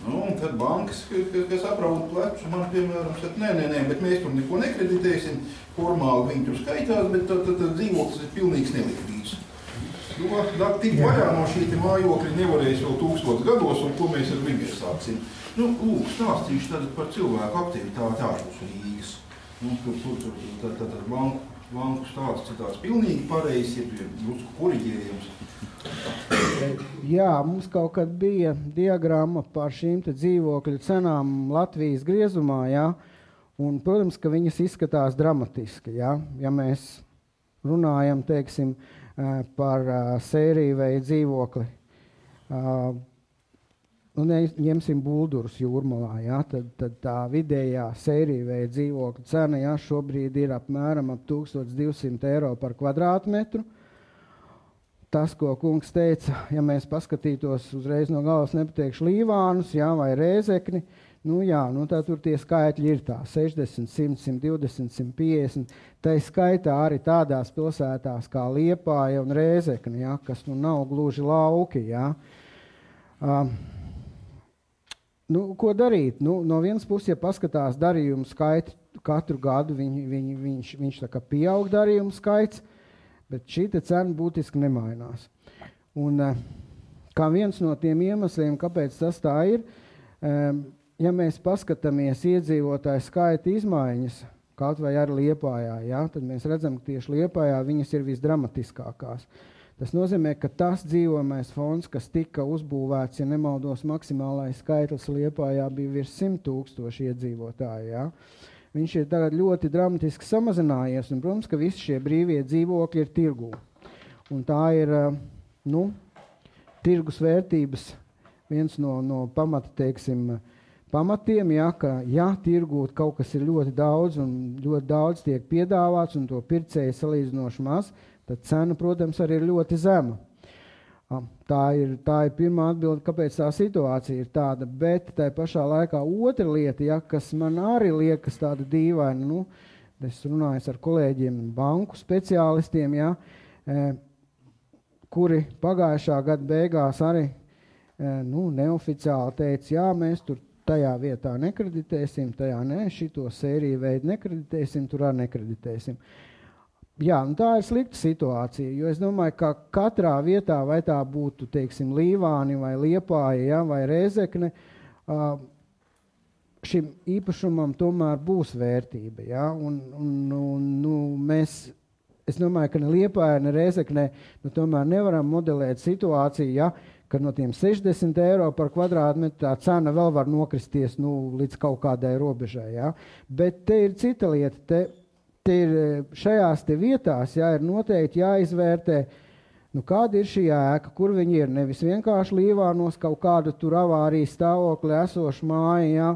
Un tad bankas, kas aprauda plecu, man, piemēram, saka, nē, bet mēs tur neko nekreditēsim, formāli viņi tur skaitās, bet tad dzīvoklis ir pilnīgs nelikvīds. Jo tik vaļā no šī mājokļi nevarēs vēl 1000 gados, un ko mēs ar viņu sāksim. Lūk, stāstīšu tad par cilvēku aktivitāti ārpus Rīgas. Tad banku stāsts ir tāds pilnīgi pareizs, ir drusku koriģējums. Jā, mums kaut kad bija diagramma par šīm te dzīvokļu cenām Latvijas griezumā, jā, un, protams, ka viņas izskatās dramatiski, jā. Ja mēs runājam, teiksim, par sēriju vai dzīvokli, ņemsim Buldurus Jūrmalā, jā, tad tā vidējā sēriju vai dzīvokļu cena, jā, šobrīd ir apmēram ap 1200 eiro par kvadrātmetru. Tas, ko kungs teica, ja mēs paskatītos uzreiz no galvas nepateikšu Līvānus, jā, vai Rēzekni, tā tur tie skaitļi ir tā 60, 100, 120, 150. Tā skaitā arī tādās pilsētās kā Liepāja un Rēzekni, jā, kas nav gluži lauki, jā. Ko darīt? No vienas puses, ja paskatās darījumu skaitu katru gadu, viņš tā kā pieaug darījumu skaits, bet šī cena būtiski nemainās. Un kā viens no tiem iemesliem, kāpēc tas tā ir, ja mēs paskatāmies iedzīvotāju skaita izmaiņas, kaut vai arī Liepājā, jā, tad mēs redzam, ka tieši Liepājā viņas ir visdramatiskākās. Tas nozīmē, ka tas dzīvojamais fonds, kas tika uzbūvēts, ja nemaldos, maksimālais skaitlis Liepājā bija virs 100 000 iedzīvotāju, jā. Viņš ir tagad ļoti dramatiski samazinājies, un, protams, ka visi šie brīvie dzīvokļi ir tirgū. Un tā ir, tirgus vērtības viens no pamata, teiksim, pamatiem, ja, ka, ja tirgūt kaut kas ir ļoti daudz, un ļoti daudz tiek piedāvāts, un to pircēji salīdzinoši maz, tad cena, protams, arī ir ļoti zema. Tā ir pirmā atbilde, kāpēc tā situācija ir tāda, bet tai pašā laikā otra lieta, ja, kas man arī liekas tāda dīvaina, es runāju ar kolēģiem, banku speciālistiem, ja, kuri pagājušā gada beigās arī neoficiāli teica, jā, mēs tur tajā vietā nekreditēsim, tajā šito sēriju veidu nekreditēsim, tur arī nekreditēsim. Jā, tā ir slikta situācija, jo es domāju, ka katrā vietā, vai tā būtu, teiksim, Līvāni vai Liepāja, ja, vai Rēzekne, šim īpašumam tomēr būs vērtība. Ja, es domāju, ka ne Liepāja, ne Rēzekne, tomēr nevaram modelēt situāciju, ja, ka no tiem 60 eiro par kvadrātmetru tā cena vēl var nokristies līdz kaut kādai robežai. Ja. Bet te ir cita lieta, te ir šajās te vietās, ja, ir noteikti jāizvērtē, kāda ir šī ēka, kur viņi ir, nevis vienkārši Līvānos kaut kāda tur avārijas stāvokli esoša māja, ja,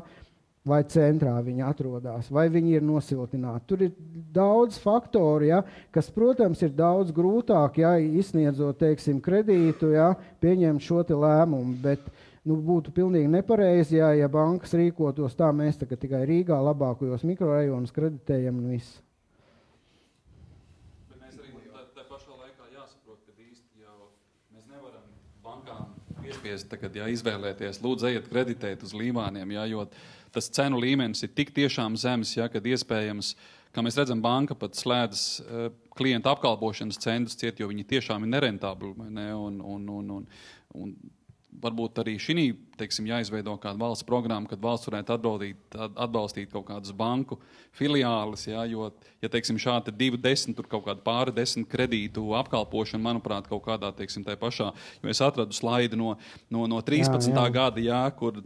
vai centrā viņi atrodas, vai viņi ir nosiltināti. Tur ir daudz faktoru, ja, kas, protams, ir daudz grūtāk, ja, izsniedzot, teiksim, kredītu, ja, pieņemt šo te lēmumu, bet būtu pilnīgi nepareizi, ja bankas rīkotos tā, mēs tagad tikai Rīgā labākajos mikrorajonus kreditējam un viss. Bet mēs arī tā pašā laikā jāsaprot, ka īsti jau mēs nevaram bankām piespiest tagad, izvēlēties, lūdzu, ejiet kreditēt uz Līvāniem, jo tas cenu līmenis ir tik tiešām zems, kad iespējams, kā mēs redzam, banka pat slēdz klientu apkalpošanas centrus ciet, jo viņi tiešām ir nerentabli, vai ne? Un varbūt arī šī, teiksim, jāizveido kāda valsts programma, kad valsts varētu atbalstīt kaut kādus banku filiālis, jo, teiksim, šādi 2-10, tur kaut kāda pāri 10 kredītu apkalpošana, manuprāt, kaut kādā, teiksim, tai pašā, jo es atradu slaidu no 13. gada, kur,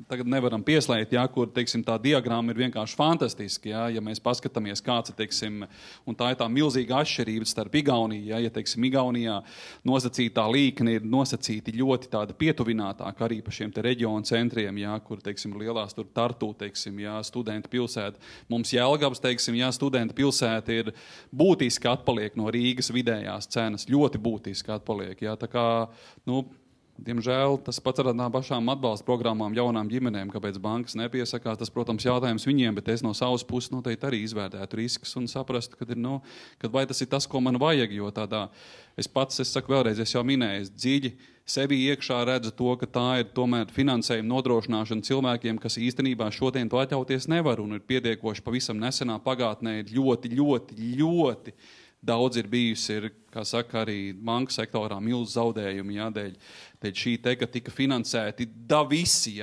tagad nevaram pieslēgt, kur, teiksim, tā diagramma ir vienkārši fantastiski, ja mēs paskatāmies, kāds, teiksim, un tā ir tā milzīga atšķirība starp Igauniju, ja, teiksim, Igaunijā nosacītā līkne ir nosacīti ļoti tāda pietuvinātāka arī pa šiem te reģionu centriem, kur, teiksim, lielās tur Tartu, teiksim, studentu pilsēta. Mums Jelgavas, teiksim, studentu pilsēta ir būtiski atpaliek no Rīgas vidējās cenas, ļoti būtiski atpaliek, tā kā, diemžēl tas pats ar tādām pašām atbalsta programmām jaunām ģimenēm, kāpēc bankas nepiesakās, tas, protams, jautājums viņiem, bet es no savas puses noteikti arī izvērtētu riskus un saprastu, kad vai tas ir tas, ko man vajag, jo tādā, es saku vēlreiz, es jau minēju, dziļi sevi iekšā redzu to, ka tā ir tomēr finansējuma nodrošināšana cilvēkiem, kas īstenībā šodien to atļauties nevar un ir pietiekoši pavisam nesenā pagātnē ir ļoti daudz ir bijusi, kā saka, arī banku sektorā milz zaudējumi, dēļ šī te, ka tika finansēti visi,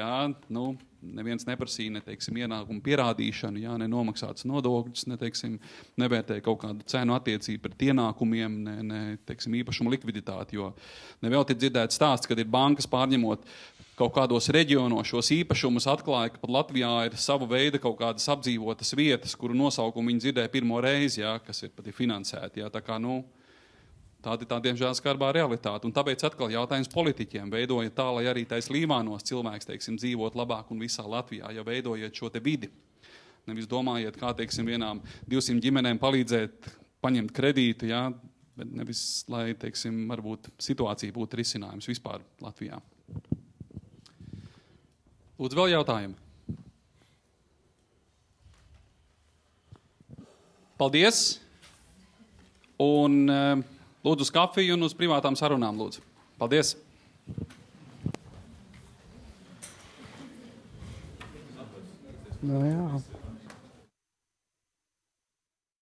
neviens neprasīja, teiksim, ienākumu pierādīšanu, ne nomaksāts nodokļus, teiksim, nevērtēja kaut kādu cenu attiecību pret ienākumiem, teiksim, īpašumu likviditāti, jo nevēl ir dzirdēts stāsts, kad ir bankas pārņemot kaut kādos reģionos šos īpašumus atklāja, ka pat Latvijā ir sava veida kaut kādas apdzīvotas vietas, kuru nosaukumu viņi dzirdēja pirmo reizi, kas ir pat finansēti. Tā kā, tāda ir tā, diemžēl, skarbā realitāte. Un tāpēc atkal jautājums politiķiem veidoja tā, lai arī tais Līvānos cilvēks, teiksim, dzīvot labāk un visā Latvijā, ja veidojiet šo te vidi. Nevis domājiet, kā, teiksim, vienām 200 ģimenēm palīdzēt paņemt kredītu, bet nevis, lai, teiksim, varbūt situācija būtu risinājums vispār Latvijā. Lūdzu, vēl jautājumi. Paldies. Un lūdzu uz kafiju un uz privātām sarunām, lūdzu. Paldies. Jā.